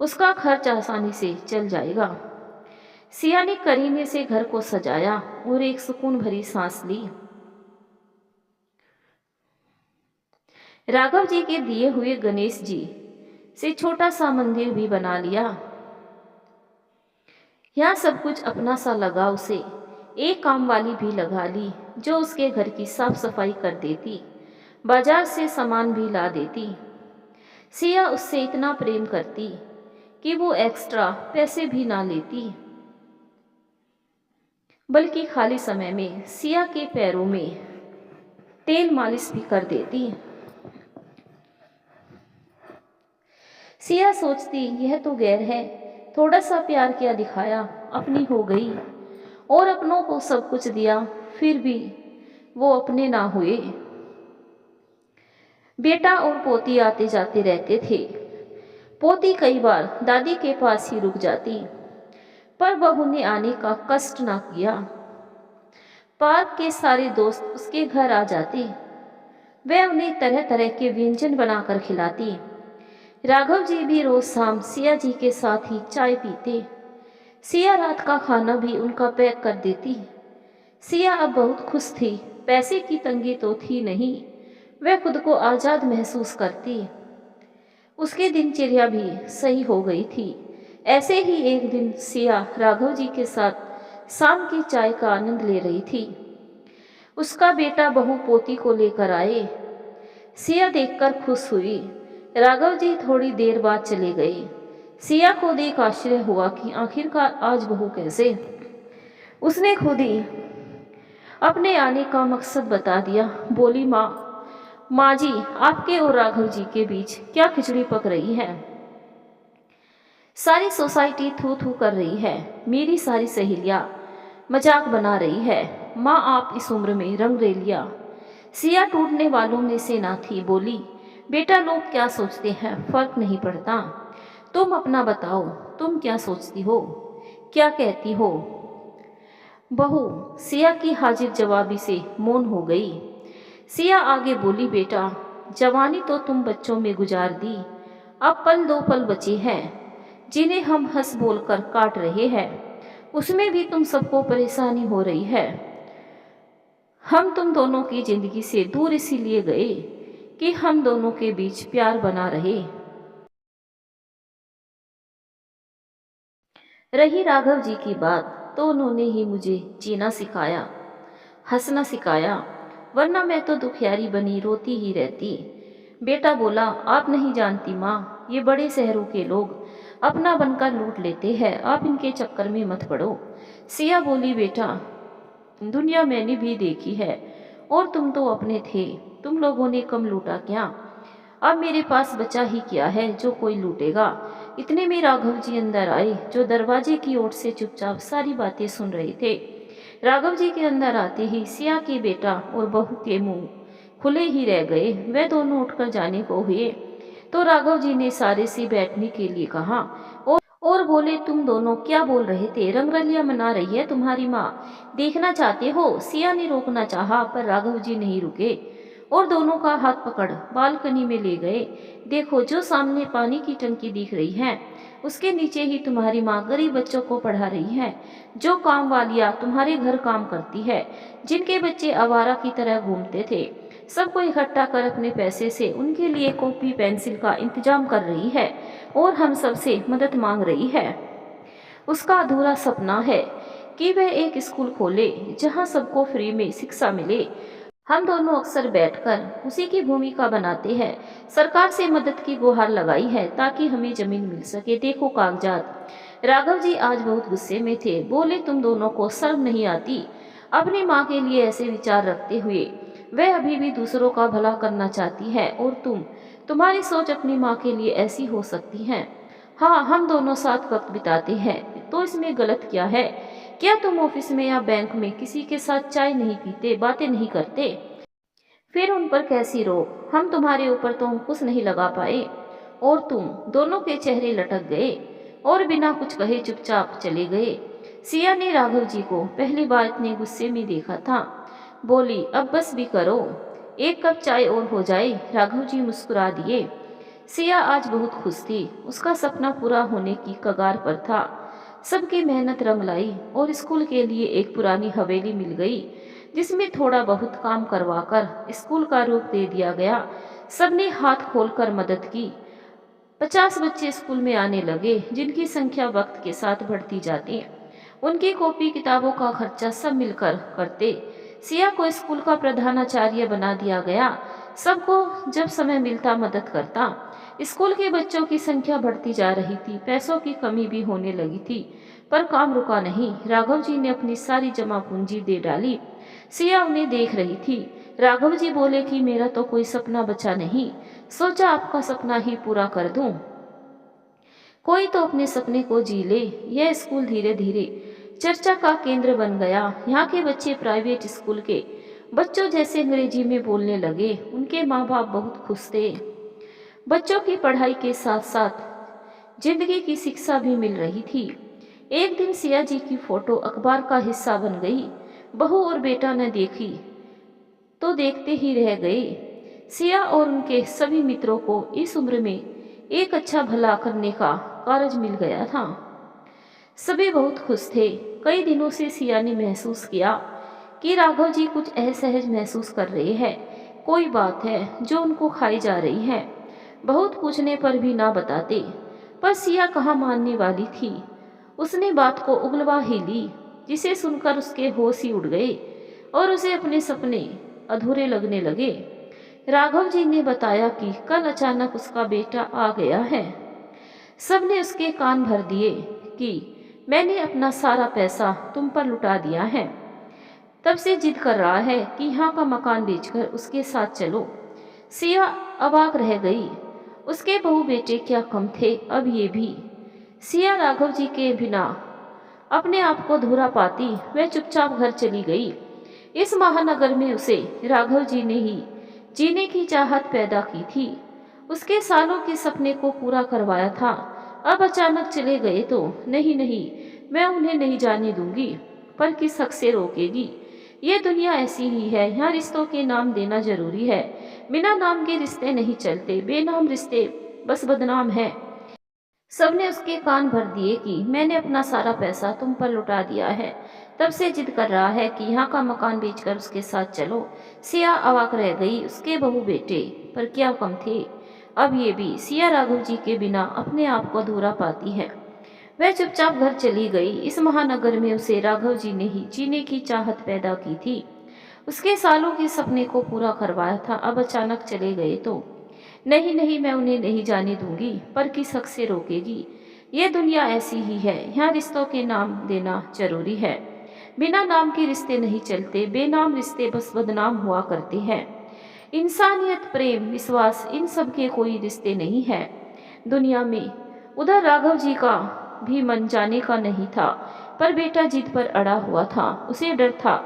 उसका खर्च आसानी से चल जाएगा। सिया ने करीने से घर को सजाया और एक सुकून भरी सांस ली। राघव जी के दिए हुए गणेश जी से छोटा सा मंदिर भी बना लिया। यहाँ सब कुछ अपना सा लगा उसे। एक काम वाली भी लगा ली जो उसके घर की साफ सफाई कर देती, बाजार से सामान भी ला देती। सिया उससे इतना प्रेम करती कि वो एक्स्ट्रा पैसे भी ना लेती, बल्कि खाली समय में सिया के पैरों में तेल मालिश भी कर देती। सिया सोचती यह तो गैर है, थोड़ा सा प्यार किया दिखाया, अपनी हो गई और अपनों को सब कुछ दिया, फिर भी वो अपने ना हुए। बेटा और पोती आते जाते रहते थे। पोती कई बार दादी के पास ही रुक जाती, पर बहू ने आने का कष्ट ना किया। पार्क के सारे दोस्त उसके घर आ जाते, वह उन्हें तरह तरह के व्यंजन बनाकर खिलाती। राघव जी भी रोज शाम सिया जी के साथ ही चाय पीते। सिया रात का खाना भी उनका पैक कर देती। सिया अब बहुत खुश थी, पैसे की तंगी तो थी नहीं, वह खुद को आज़ाद महसूस करती। उसकी दिनचर्या भी सही हो गई थी। ऐसे ही एक दिन सिया राघव जी के साथ शाम की चाय का आनंद ले रही थी। उसका बेटा बहू पोती को लेकर आए। सिया देखकर खुश हुई। राघव जी थोड़ी देर बाद चले गए। सिया को देख आश्चर्य हुआ कि आखिरकार आज बहू कैसे। उसने खुद ही अपने आने का मकसद बता दिया। बोली, माँ जी, आपके और राघव जी के बीच क्या खिचड़ी पक रही है? सारी सोसाइटी थू थू कर रही है, मेरी सारी सहेलियां मजाक बना रही है। माँ, आप इस उम्र में रंग रेलिया। सिया टूटने वालों में से ना थी। बोली, बेटा, लोग क्या सोचते हैं फर्क नहीं पड़ता, तुम अपना बताओ, तुम क्या सोचती हो, क्या कहती हो? बहू सिया की हाजिर जवाबी से मौन हो गई। सिया आगे बोली, बेटा, जवानी तो तुम बच्चों में गुजार दी, अब पल दो पल बचे हैं जिन्हें हम हंस बोलकर काट रहे हैं, उसमें भी तुम सबको परेशानी हो रही है। हम तुम दोनों की जिंदगी से दूर इसीलिए गए कि हम दोनों के बीच प्यार बना रहे। रही राघव जी की बात, तो उन्होंने ही मुझे जीना सिखाया, हंसना सिखाया, वरना मैं तो दुखियारी बनी रोती ही रहती। बेटा बोला, आप नहीं जानती माँ, ये बड़े शहरों के लोग अपना बनकर लूट लेते हैं, आप इनके चक्कर में मत पड़ो। सिया बोली, बेटा, दुनिया मैंने भी देखी है और तुम तो अपने थे, तुम लोगों ने कम लूटा क्या? अब मेरे पास बचा ही क्या है जो कोई लूटेगा। इतने में राघव जी अंदर आए, जो दरवाजे की ओर से चुपचाप सारी बातें सुन रहे थे। राघव जी के अंदर आते ही सिया के बेटा और बहू के मुंह खुले ही रह गए। वे दोनों उठकर जाने को हुए तो राघव जी ने सारे से बैठने के लिए कहा और बोले, तुम दोनों क्या बोल रहे थे? रंगरलिया मना रही है तुम्हारी माँ, देखना चाहते हो? सिया ने रोकना चाहा, पर राघव जी नहीं रुके और दोनों का हाथ पकड़ बालकनी में ले गए। देखो, जो सामने पानी की टंकी दिख रही है, उसके नीचे ही तुम्हारी माँ गरीब बच्चों को पढ़ा रही है। जो काम वालियाँ तुम्हारे घर काम करती है, जिनके बच्चे आवारा की तरह घूमते थे, सबको इकट्ठा कर अपने पैसे से उनके लिए कॉपी पेंसिल का इंतजाम कर रही है और हम सबसे मदद मांग रही है। उसका अधूरा सपना है कि वह एक स्कूल खोले जहां सबको फ्री में शिक्षा मिले। हम दोनों अक्सर बैठकर उसी की भूमिका बनाते हैं। सरकार से मदद की गुहार लगाई है ताकि हमें जमीन मिल सके। देखो कागजात। राघव जी आज बहुत गुस्से में थे। बोले, तुम दोनों को शर्म नहीं आती? अपनी माँ के लिए ऐसे विचार रखते हुए वह अभी भी दूसरों का भला करना चाहती है और तुम्हारी सोच अपनी माँ के लिए ऐसी हो सकती है। हाँ, हम दोनों साथ वक्त बिताते हैं, तो इसमें गलत क्या है? क्या तुम ऑफिस में या बैंक में किसी के साथ चाय नहीं पीते, बातें नहीं करते? फिर उन पर कैसी रोक? हम तुम्हारे ऊपर तो अंकुश नहीं लगा पाए और तुम दोनों के चेहरे लटक गए और बिना कुछ कहे चुपचाप चले गए। सिया ने राघव जी को पहली बार इतने गुस्से में देखा था। बोली, अब बस भी करो, एक कप चाय और हो जाए। राघव जी मुस्कुरा दिए। सिया आज बहुत खुश थी। उसका सपना पूरा होने की कगार पर था। सबकी मेहनत रंग लाई और स्कूल के लिए एक पुरानी हवेली मिल गई जिसमें थोड़ा बहुत काम करवाकर स्कूल का रूप दे दिया गया। सबने हाथ खोलकर मदद की। 50 बच्चे स्कूल में आने लगे, जिनकी संख्या वक्त के साथ बढ़ती जाती। उनकी कॉपी किताबों का खर्चा सब मिलकर करते। सिया को स्कूल का प्रधानाचार्य बना दिया गया। सबको जब समय मिलता मदद करता। स्कूल के बच्चों की संख्या बढ़ती जा रही थी, पैसों की कमी भी होने लगी थी, पर काम रुका नहीं। राघव जी ने अपनी सारी जमा पूंजी दे डाली। सिया उन्हें देख रही थी। राघव जी बोले कि मेरा तो कोई सपना बचा नहीं, सोचा आपका सपना ही पूरा कर दूं। कोई तो अपने सपने को जी ले। यह स्कूल धीरे धीरे चर्चा का केंद्र बन गया। यहाँ के बच्चे प्राइवेट स्कूल के बच्चों जैसे अंग्रेजी में बोलने लगे। उनके माँ बाप बहुत खुश थे। बच्चों की पढ़ाई के साथ साथ जिंदगी की शिक्षा भी मिल रही थी। एक दिन सिया जी की फोटो अखबार का हिस्सा बन गई। बहू और बेटा ने देखी तो देखते ही रह गए। सिया और उनके सभी मित्रों को इस उम्र में एक अच्छा भला करने का कारज मिल गया था। सभी बहुत खुश थे। कई दिनों से सिया ने महसूस किया कि राघव जी कुछ असहज महसूस कर रहे हैं। कोई बात है जो उनको खाई जा रही है। बहुत पूछने पर भी ना बताते, पर सिया कहाँ मानने वाली थी। उसने बात को उगलवा ही ली, जिसे सुनकर उसके होश ही उड़ गए और उसे अपने सपने अधूरे लगने लगे। राघव जी ने बताया कि कल अचानक उसका बेटा आ गया है। सबने उसके कान भर दिए कि मैंने अपना सारा पैसा तुम पर लुटा दिया है। तब से जिद कर रहा है कि यहाँ का मकान बेचकर उसके साथ चलो। सिया अवाक रह गई। उसके बहू बेटे क्या कम थे, अब ये भी। सिया राघव जी के बिना अपने आप को अधूरा पाती वह चुपचाप घर चली गई। इस महानगर में उसे राघव जी ने ही जीने की चाहत पैदा की थी। उसके सालों के सपने को पूरा करवाया था। अब अचानक चले गए तो नहीं नहीं, मैं उन्हें नहीं जाने दूंगी, पर किस हक से रोकेगी। ये दुनिया ऐसी ही है, यहाँ रिश्तों के नाम देना जरूरी है। बिना नाम के रिश्ते नहीं चलते, बेनाम रिश्ते बस बदनाम है। सबने उसके कान भर दिए कि मैंने अपना सारा पैसा तुम पर लुटा दिया है। तब से जिद कर रहा है कि यहाँ का मकान बेचकर उसके साथ चलो। सिया अवाक रह गई। उसके बहू बेटे पर क्या कम थे, अब ये भी। सिया राघव जी के बिना अपने आप को अधूरा पाती है। वह चुपचाप घर चली गई। इस महानगर में उसे राघव जी ने ही जीने की चाहत पैदा की थी। उसके सालों के सपने को पूरा करवाया था। अब अचानक चले गए तो नहीं नहीं, मैं उन्हें नहीं जाने दूंगी, पर किस हक से रोकेगी। ये दुनिया ऐसी ही है, यहाँ रिश्तों के नाम देना जरूरी है। बिना नाम के रिश्ते नहीं चलते, बेनाम रिश्ते बस बदनाम हुआ करते हैं। इंसानियत, प्रेम, विश्वास, इन सब के कोई रिश्ते नहीं है दुनिया में। उधर राघव जी का भी मन जाने का नहीं था, पर बेटा जिद पर अड़ा हुआ था। उसे डर था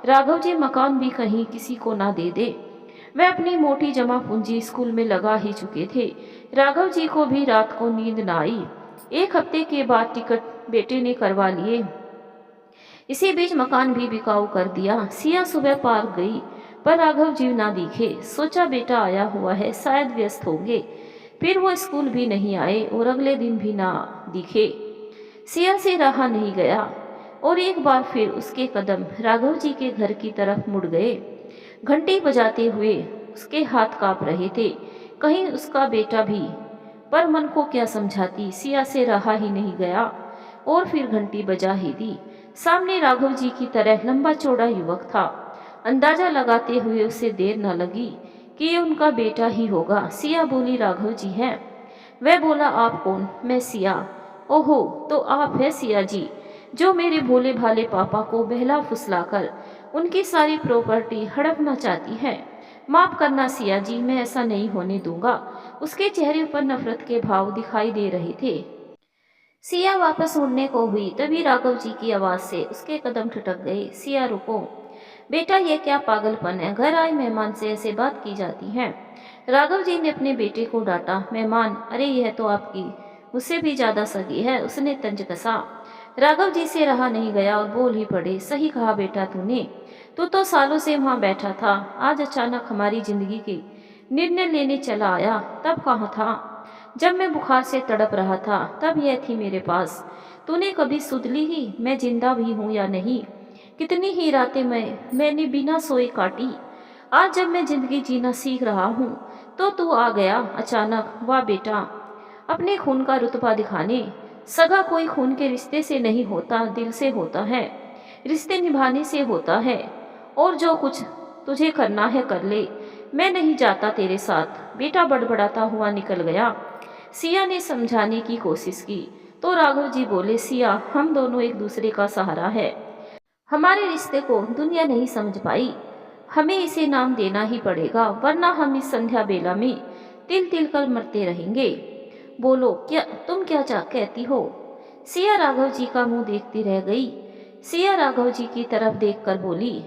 राघव जी मकान भी कहीं किसी को ना दे दे। वह अपनी मोटी जमा पूंजी स्कूल में लगा ही चुके थे। राघव जी को भी रात को नींद ना आई। एक हफ्ते के बाद टिकट बेटे ने करवा लिए। इसी बीच मकान भी बिकाऊ कर दिया। सिया सुबह पार्क गई, पर राघव जी ना दिखे। सोचा बेटा आया हुआ है, शायद व्यस्त होंगे। फिर वो स्कूल भी नहीं आए और अगले दिन भी ना दिखे। सिया से रहा नहीं गया और एक बार फिर उसके कदम राघव जी के घर की तरफ मुड़ गए। घंटी बजाते हुए उसके हाथ कांप रहे थे। कहीं उसका बेटा भी, पर मन को क्या समझाती। सिया से रहा ही नहीं गया और फिर घंटी बजा ही दी। सामने राघव जी की तरह लंबा चौड़ा युवक था। अंदाजा लगाते हुए उसे देर न लगी कि ये उनका बेटा ही होगा। सिया बोली, राघव जी हैं। वह बोला, आप कौन? मैं सिया। ओहो, तो आप है सिया जी, जो मेरे भोले भाले पापा को बहला फुसलाकर उनकी सारी प्रॉपर्टी हड़पना चाहती है। माफ करना सिया जी, मैं ऐसा नहीं होने दूंगा। उसके चेहरे पर नफरत के भाव दिखाई दे रहे थे। सिया वापस मुड़ने को हुई, तभी राघव जी की आवाज से उसके कदम ठिठक गए। सिया, रुको बेटा, ये क्या पागलपन है? घर आए मेहमान से ऐसे बात की जाती है? राघव जी ने अपने बेटे को डांटा। मेहमान? अरे यह तो आपकी मुझसे भी ज्यादा सगी है, उसने तंज कसा। राघव जी से रहा नहीं गया और बोल ही पड़े, सही कहा बेटा तूने। तू तो सालों से वहां बैठा था, आज अचानक हमारी जिंदगी के निर्णय लेने चला आया। तब कहाँ था? जब मैं बुखार से तड़प रहा था तब यह थी मेरे पास। तूने कभी सुध ली ही मैं जिंदा भी हूँ या नहीं? कितनी ही रातें मैंने बिना सोए काटी। आज जब मैं जिंदगी जीना सीख रहा हूँ तो तू आ गया अचानक। वाह बेटा, अपने खून का रुतबा दिखाने। सगा कोई खून के रिश्ते से नहीं होता, दिल से होता है, रिश्ते निभाने से होता है। और जो कुछ तुझे करना है कर ले, मैं नहीं जाता तेरे साथ। बेटा बड़बड़ाता हुआ निकल गया। सिया ने समझाने की कोशिश की तो राघव जी बोले, सिया, हम दोनों एक दूसरे का सहारा है। हमारे रिश्ते को दुनिया नहीं समझ पाई, हमें इसे नाम देना ही पड़ेगा, वरना हम इस संध्या बेला में तिल तिल कर मरते रहेंगे। बोलो, क्या तुम क्या कहती हो? सिया राघव जी का मुंह देखती रह गई। सिया राघव जी की तरफ देखकर बोली,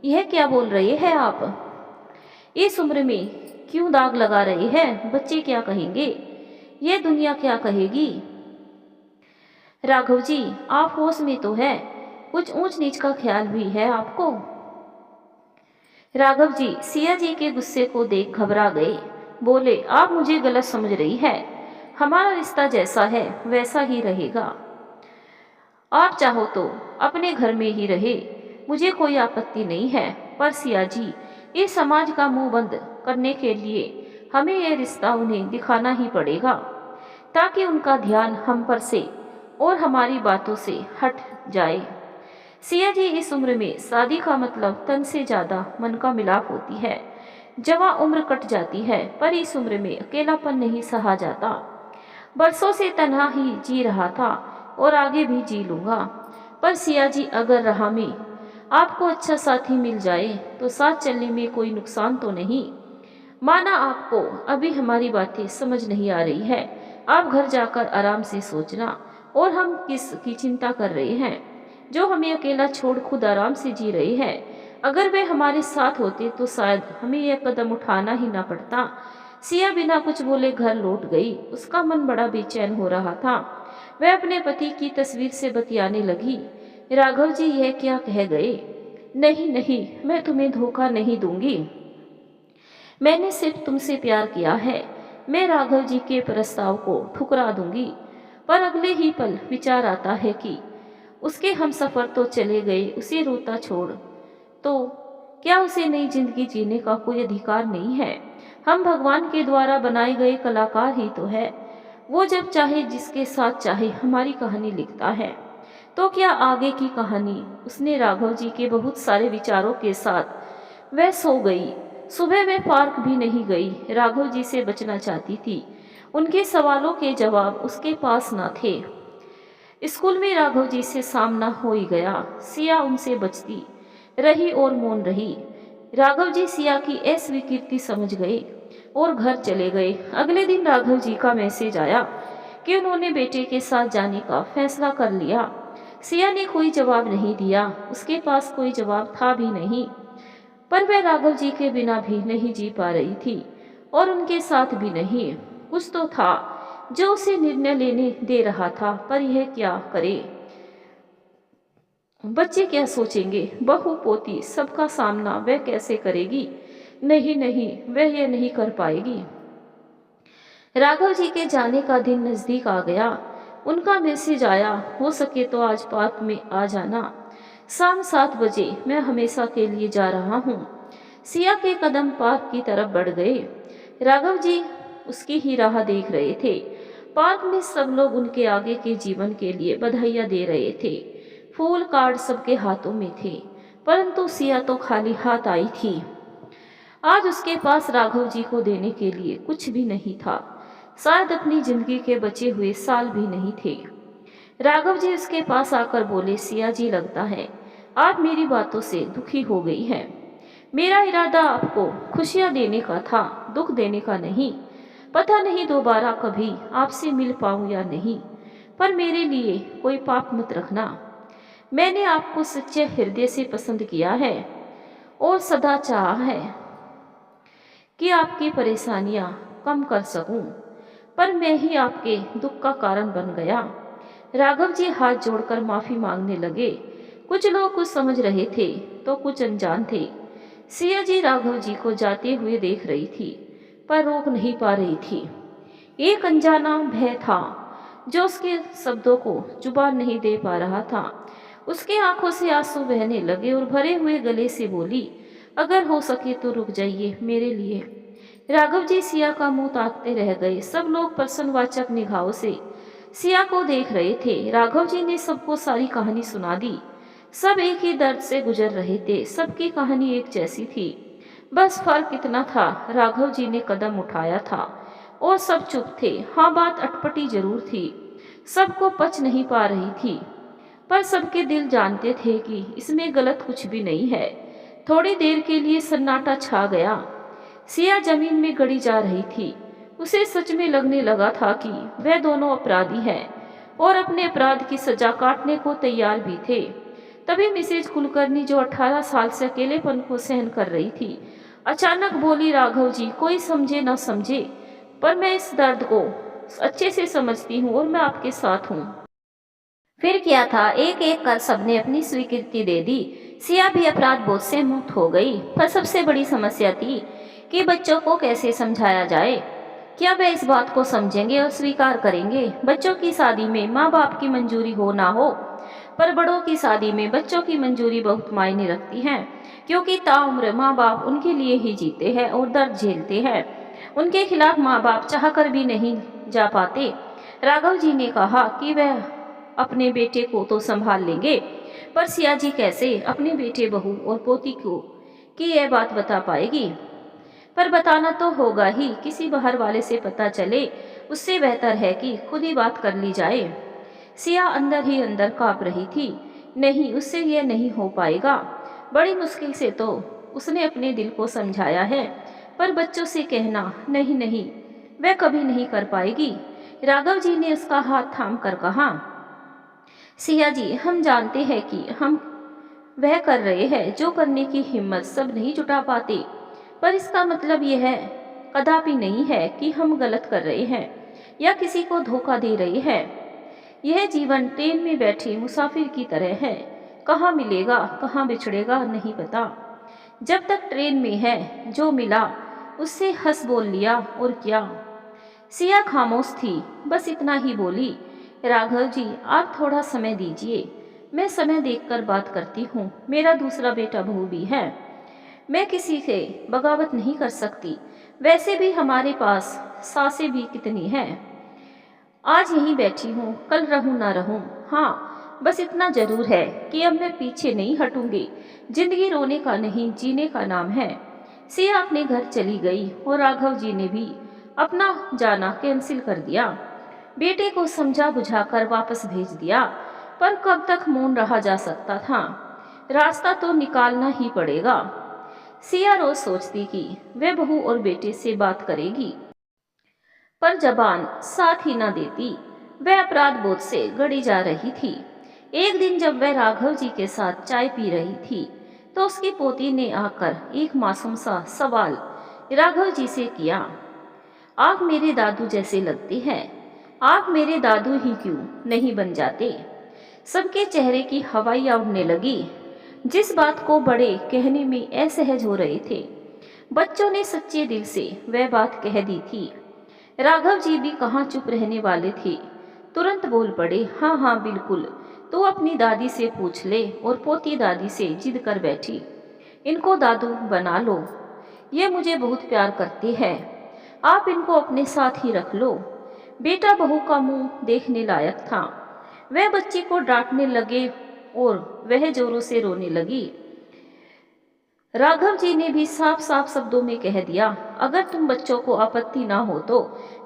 यह क्या बोल रहे हैं आप? इस उम्र में क्यों दाग लगा रहे हैं? बच्चे क्या कहेंगे? यह दुनिया क्या कहेगी? राघव जी, आप होश में तो है? कुछ ऊंच नीच का ख्याल भी है आपको? राघव जी सिया जी के गुस्से को देख घबरा गए। बोले, आप मुझे गलत समझ रही है। हमारा रिश्ता जैसा है वैसा ही रहेगा। आप चाहो तो अपने घर में ही रहे, मुझे कोई आपत्ति नहीं है। पर सिया जी, इस समाज का मुंह बंद करने के लिए हमें यह रिश्ता उन्हें दिखाना ही पड़ेगा, ताकि उनका ध्यान हम पर से और हमारी बातों से हट जाए। सिया जी, इस उम्र में शादी का मतलब तन से ज्यादा मन का मिलाप होती है। जवां उम्र कट जाती है, पर इस उम्र में अकेलापन नहीं सहा जाता। बरसों से तन्हा ही जी रहा था और आगे भी जी लूंगा। पर सिया जी, अगर राह में आपको अच्छा साथी मिल जाए तो साथ चलने में कोई नुकसान तो नहीं। माना आपको अभी हमारी बातें समझ नहीं आ रही है, आप घर जाकर आराम से सोचना। और हम किस की चिंता कर रहे हैं, जो हमें अकेला छोड़ खुद आराम से जी रहे हैं। अगर वे हमारे साथ होते तो शायद हमें यह कदम उठाना ही ना पड़ता। सिया बिना कुछ बोले घर लौट गई। उसका मन बड़ा बेचैन हो रहा था। वह अपने पति की तस्वीर से बतियाने लगी। राघव जी यह क्या कह गए? नहीं नहीं, मैं तुम्हें धोखा नहीं दूंगी, मैंने सिर्फ तुमसे प्यार किया है। मैं राघव जी के प्रस्ताव को ठुकरा दूंगी। पर अगले ही पल विचार आता है कि उसके हम सफर तो चले गए, उसे रोता छोड़ तो क्या उसे नई जिंदगी जीने का कोई अधिकार नहीं है? हम भगवान के द्वारा बनाए गए कलाकार ही तो है। वो जब चाहे जिसके साथ चाहे हमारी कहानी लिखता है। तो क्या आगे की कहानी? उसने राघव जी के बहुत सारे विचारों के साथ वह सो गई। सुबह वह पार्क भी नहीं गई, राघव जी से बचना चाहती थी। उनके सवालों के जवाब उसके पास न थे। स्कूल में राघव जी से सामना हो ही गया। सिया उनसे बचती रही और मौन रही। राघव जी सिया की अस्वीकृति समझ गए और घर चले गए। अगले दिन राघव जी का मैसेज आया कि उन्होंने बेटे के साथ जाने का फैसला कर लिया। सिया ने कोई जवाब नहीं दिया, उसके पास कोई जवाब था भी नहीं। पर वह राघव जी के बिना भी नहीं जी पा रही थी और उनके साथ भी नहीं। कुछ तो था जो उसे निर्णय लेने दे रहा था, पर यह क्या करे? बच्चे क्या सोचेंगे? बहू पोती सबका सामना वह कैसे करेगी? नहीं नहीं, वह यह नहीं कर पाएगी। राघव जी के जाने का दिन नजदीक आ गया। उनका मैसेज आया, हो सके तो आज पार्क में आ जाना, शाम 7 बजे मैं हमेशा के लिए जा रहा हूँ। सिया के कदम पार्क की तरफ बढ़ गए। राघव जी उसकी ही राह देख रहे थे। पार्क में सब लोग उनके आगे के जीवन के लिए बधाइयाँ दे रहे थे। फूल कार्ड सबके हाथों में थे, परंतु सिया तो खाली हाथ आई थी। आज उसके पास राघव जी को देने के लिए कुछ भी नहीं था। शायद अपनी जिंदगी के बचे हुए साल भी नहीं थे। राघव जी उसके पास आकर बोले, सिया जी, लगता है आप मेरी बातों से दुखी हो गई हैं। मेरा इरादा आपको खुशियां देने का था, दुख देने का नहीं। पता नहीं दोबारा कभी आपसे मिल पाऊं या नहीं, पर मेरे लिए कोई पाप मत रखना। मैंने आपको सच्चे हृदय से पसंद किया है और सदा चाहा है कि आपकी परेशानियां कम कर सकूं, पर मैं ही आपके दुख का कारण बन गया। राघव जी हाथ जोड़कर माफी मांगने लगे। कुछ लोग कुछ समझ रहे थे तो कुछ अनजान थे। सिया जी राघव जी को जाते हुए देख रही थी, पर रोक नहीं पा रही थी। एक अनजाना भय था जो उसके शब्दों को जुबान नहीं दे पा रहा था। उसके आंखों से आंसू बहने लगे और भरे हुए गले से बोली, अगर हो सके तो रुक जाइए मेरे लिए। राघव जी सिया का मुंह ताकते रह गए। सब लोग प्रश्नवाचक निगाहों से सिया को देख रहे थे। राघव जी ने सबको सारी कहानी सुना दी। सब एक ही दर्द से गुजर रहे थे। सबकी कहानी एक जैसी थी। बस फर्क इतना था, राघव जी ने कदम उठाया था और सब चुप थे। हाँ, बात अटपटी जरूर थी, सबको पच नहीं पा रही थी, पर सबके दिल जानते थे कि इसमें गलत कुछ भी नहीं है। थोड़ी देर के लिए सन्नाटा छा गया। सिया जमीन में गड़ी जा रही थी। उसे सच में लगने लगा था कि वह दोनों अपराधी हैं और अपने अपराध की सजा काटने को तैयार भी थे। तभी मिसेज कुलकर्णी, जो 18 साल से अकेलेपन को सहन कर रही थी, अचानक बोली, राघव जी, कोई समझे न समझे, पर मैं इस दर्द को अच्छे से समझती हूँ और मैं आपके साथ हूँ। फिर क्या था, एक एक कर सबने अपनी स्वीकृति दे दी। सिया भी अपराध बोध से मुक्त हो गई। पर सबसे बड़ी समस्या थी कि बच्चों को कैसे समझाया जाए। क्या वे इस बात को समझेंगे और स्वीकार करेंगे? बच्चों की शादी में माँ बाप की मंजूरी हो ना हो, पर बड़ों की शादी में बच्चों की मंजूरी बहुत मायने रखती है, क्योंकि ताउम्र माँ बाप उनके लिए ही जीते हैं और दर्द झेलते हैं। उनके खिलाफ माँ बाप चाहकर भी नहीं जा पाते। राघव जी ने कहा कि वह अपने बेटे को तो संभाल लेंगे, पर सिया जी कैसे अपने बेटे, बहू और पोती को कि यह बात बता पाएगी? पर बताना तो होगा ही। किसी बाहर वाले से पता चले, उससे बेहतर है कि खुद ही बात कर ली जाए। सिया अंदर ही अंदर कांप रही थी। नहीं, उससे यह नहीं हो पाएगा। बड़ी मुश्किल से तो उसने अपने दिल को समझाया है, पर बच्चों से कहना, नहीं नहीं, वह कभी नहीं कर पाएगी। राघव जी ने उसका हाथ थाम कर कहा, सिया जी, हम जानते हैं कि हम वह कर रहे हैं जो करने की हिम्मत सब नहीं जुटा पाते, पर इसका मतलब यह है कदापि नहीं है कि हम गलत कर रहे हैं या किसी को धोखा दे रहे हैं। यह जीवन ट्रेन में बैठे मुसाफिर की तरह है, कहाँ मिलेगा कहाँ बिछड़ेगा नहीं पता। जब तक ट्रेन में है, जो मिला उससे हंस बोल लिया और क्या। सिया खामोश थी, बस इतना ही बोली, राघव जी, आप थोड़ा समय दीजिए, मैं समय देखकर बात करती हूँ। मेरा दूसरा बेटा बहू भी है, मैं किसी से बगावत नहीं कर सकती। वैसे भी हमारे पास सासें भी कितनी हैं। आज यहीं बैठी हूँ, कल रहूँ ना रहूँ। हाँ, बस इतना जरूर है कि अब मैं पीछे नहीं हटूंगी। जिंदगी रोने का नहीं, जीने का नाम है। सिया अपने घर चली गई और राघव जी ने भी अपना जाना कैंसिल कर दिया। बेटे को समझा बुझाकर वापस भेज दिया, पर कब तक मौन रहा जा सकता था? रास्ता तो निकालना ही पड़ेगा। सिया रोज सोचती कि वह बहू और बेटे से बात करेगी, पर जबान साथ ही न देती। वह अपराध बोध से गड़ी जा रही थी। एक दिन जब वह राघव जी के साथ चाय पी रही थी, तो उसकी पोती ने आकर एक मासूम सा सवाल राघव जी से किया, आप मेरे दादू जैसे लगते हैं, आप मेरे दादू ही क्यों नहीं बन जाते? सबके चेहरे की हवाइयाँ उड़ने लगी। जिस बात को बड़े कहने में असहज हो रहे थे, बच्चों ने सच्चे दिल से वह बात कह दी थी। राघव जी भी कहाँ चुप रहने वाले थे, तुरंत बोल पड़े, हाँ हाँ बिल्कुल, तू अपनी दादी से पूछ ले। और पोती दादी से जिद कर बैठी, इनको दादू बना लो, ये मुझे बहुत प्यार करते हैं, आप इनको अपने साथ ही रख लो। बेटा बहू का मुंह देखने लायक था। वह बच्ची को डांटने लगे और वह जोरों से रोने लगी। राघव जी ने भी साफ साफ शब्दों में कह दिया, अगर तुम बच्चों को आपत्ति ना हो तो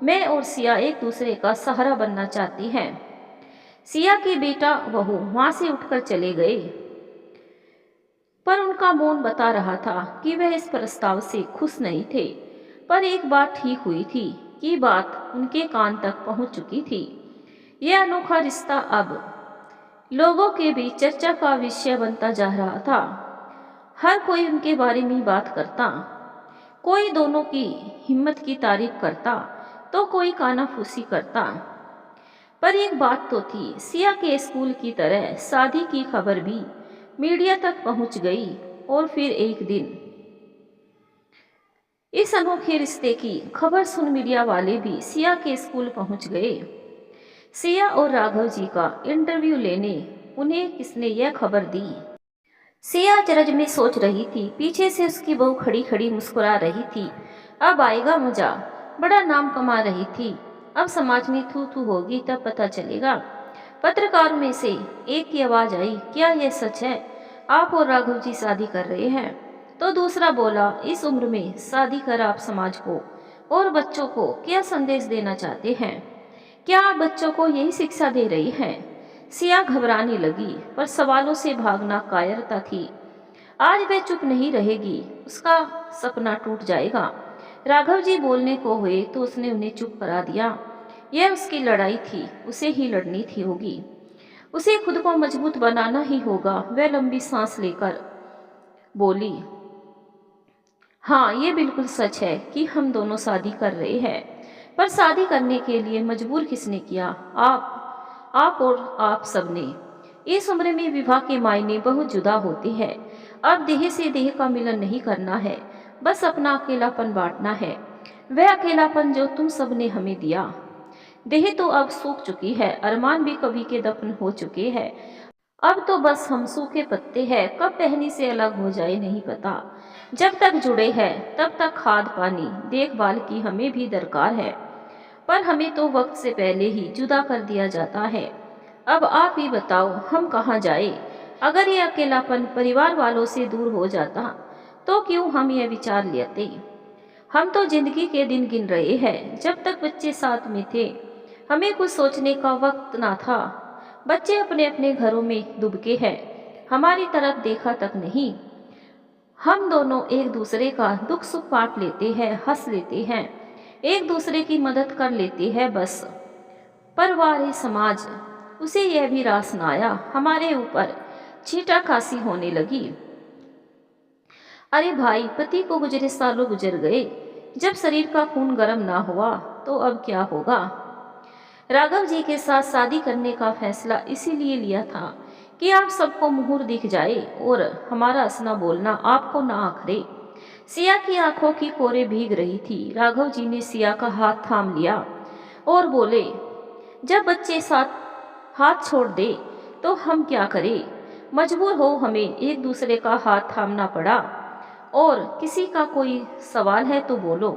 मैं और सिया एक दूसरे का सहारा बनना चाहती हैं। सिया के बेटा बहू वहां से उठकर चले गए, पर उनका मौन बता रहा था कि वह इस प्रस्ताव से खुश नहीं थे। पर एक बात ठीक हुई थी कि बात उनके कान तक पहुंच चुकी थी। यह अनोखा रिश्ता अब लोगों के बीच चर्चा का विषय बनता जा रहा था। हर कोई उनके बारे में बात करता, कोई दोनों की हिम्मत की तारीफ करता तो कोई कानाफूसी करता। पर एक बात तो थी, सिया के स्कूल की तरह शादी की खबर भी मीडिया तक पहुंच गई। और फिर एक दिन इस अनोखे रिश्ते की खबर सुन मीडिया वाले भी सिया के स्कूल पहुंच गए। सिया और राघव जी का इंटरव्यू लेने उन्हें किसने यह खबर दी? सिया अचरज में सोच रही थी। पीछे से उसकी बहू खड़ी खड़ी मुस्कुरा रही थी। अब आएगा मजा। बड़ा नाम कमा रही थी। अब समाज में थू थू होगी तब पता चलेगा। पत्रकारों में से एक की आवाज आई, क्या यह सच है? आप और राघव जी शादी कर रहे हैं? तो दूसरा बोला, इस उम्र में शादी कर आप समाज को और बच्चों को क्या संदेश देना चाहते हैं? क्या आप बच्चों को यही शिक्षा दे रही हैं? सिया घबराने लगी, पर सवालों से भागना कायरता थी। आज वह चुप नहीं रहेगी, उसका सपना टूट जाएगा। राघव जी बोलने को हुए तो उसने उन्हें चुप करा दिया। यह उसकी लड़ाई थी, उसे ही लड़नी थी होगी। उसे खुद को मजबूत बनाना ही होगा। वह लंबी सांस लेकर बोली, हाँ, ये बिल्कुल सच है कि हम दोनों शादी कर रहे हैं, पर शादी करने के लिए मजबूर किसने किया? आप और आप सबने। इस उम्र में विवाह के मायने बहुत जुदा होते हैं। अब देह से देह का मिलन नहीं करना है, बस अपना अकेलापन बांटना है। वह अकेलापन जो तुम सबने हमें दिया। देह तो अब सूख चुकी है, अरमान भी कभी के दफन हो चुके हैं। अब तो बस हम सूखे पत्ते हैं, कब टहनी से अलग हो जाए नहीं पता। जब तक जुड़े हैं तब तक खाद पानी देखभाल की हमें भी दरकार है, पर हमें तो वक्त से पहले ही जुदा कर दिया जाता है। अब आप ही बताओ, हम कहाँ जाए? अगर ये अकेलापन परिवार वालों से दूर हो जाता तो क्यों हम ये विचार लेते? हम तो जिंदगी के दिन गिन रहे हैं। जब तक बच्चे साथ में थे हमें कुछ सोचने का वक्त ना था। बच्चे अपने अपने घरों में दुबके हैं, हमारी तरफ देखा तक नहीं। हम दोनों एक दूसरे का दुख सुख बांट लेते हैं, हंस लेते हैं, एक दूसरे की मदद कर लेते हैं बस। परिवार समाज, उसे यह भी रास न आया, हमारे ऊपर छींटा खासी होने लगी। अरे भाई, पति को गुजरे सालों गुजर गए। जब शरीर का खून गर्म ना हुआ तो अब क्या होगा? राघव जी के साथ शादी करने का फैसला इसीलिए लिया था कि आप सबको मुहूर्त दिख जाए और हमारा हंसना बोलना आपको ना आखरे। सिया की आंखों की कोरे भीग रही थी। राघव जी ने सिया का हाथ थाम लिया और बोले, जब बच्चे साथ हाथ छोड़ दे तो हम क्या करें? मजबूर हो हमें एक दूसरे का हाथ थामना पड़ा। और किसी का कोई सवाल है तो बोलो।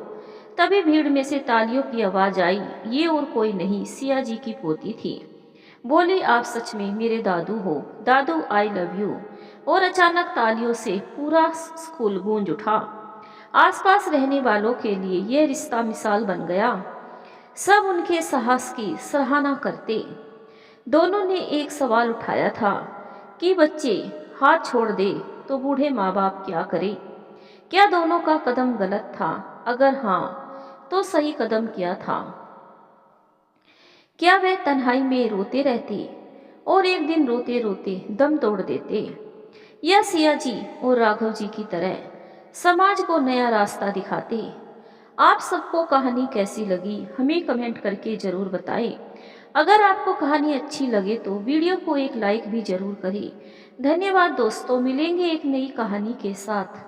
तभी भीड़ में से तालियों की आवाज आई। ये और कोई नहीं, सिया जी की पोती थी। बोली, आप सच में मेरे दादू हो। दादू, आई लव यू। और अचानक तालियों से पूरा स्कूल गूंज उठा। आसपास रहने वालों के लिए यह रिश्ता मिसाल बन गया। सब उनके साहस की सराहना करते। दोनों ने एक सवाल उठाया था कि बच्चे हाथ छोड़ दे तो बूढ़े माँ बाप क्या करें? क्या दोनों का कदम गलत था? अगर हाँ, तो सही कदम क्या था? क्या वे तन्हाई में रोते रहते और एक दिन रोते रोते दम तोड़ देते, या सिया जी और राघव जी की तरह समाज को नया रास्ता दिखाते? आप सबको कहानी कैसी लगी हमें कमेंट करके जरूर बताएं। अगर आपको कहानी अच्छी लगे तो वीडियो को एक लाइक भी जरूर करें। धन्यवाद दोस्तों, मिलेंगे एक नई कहानी के साथ।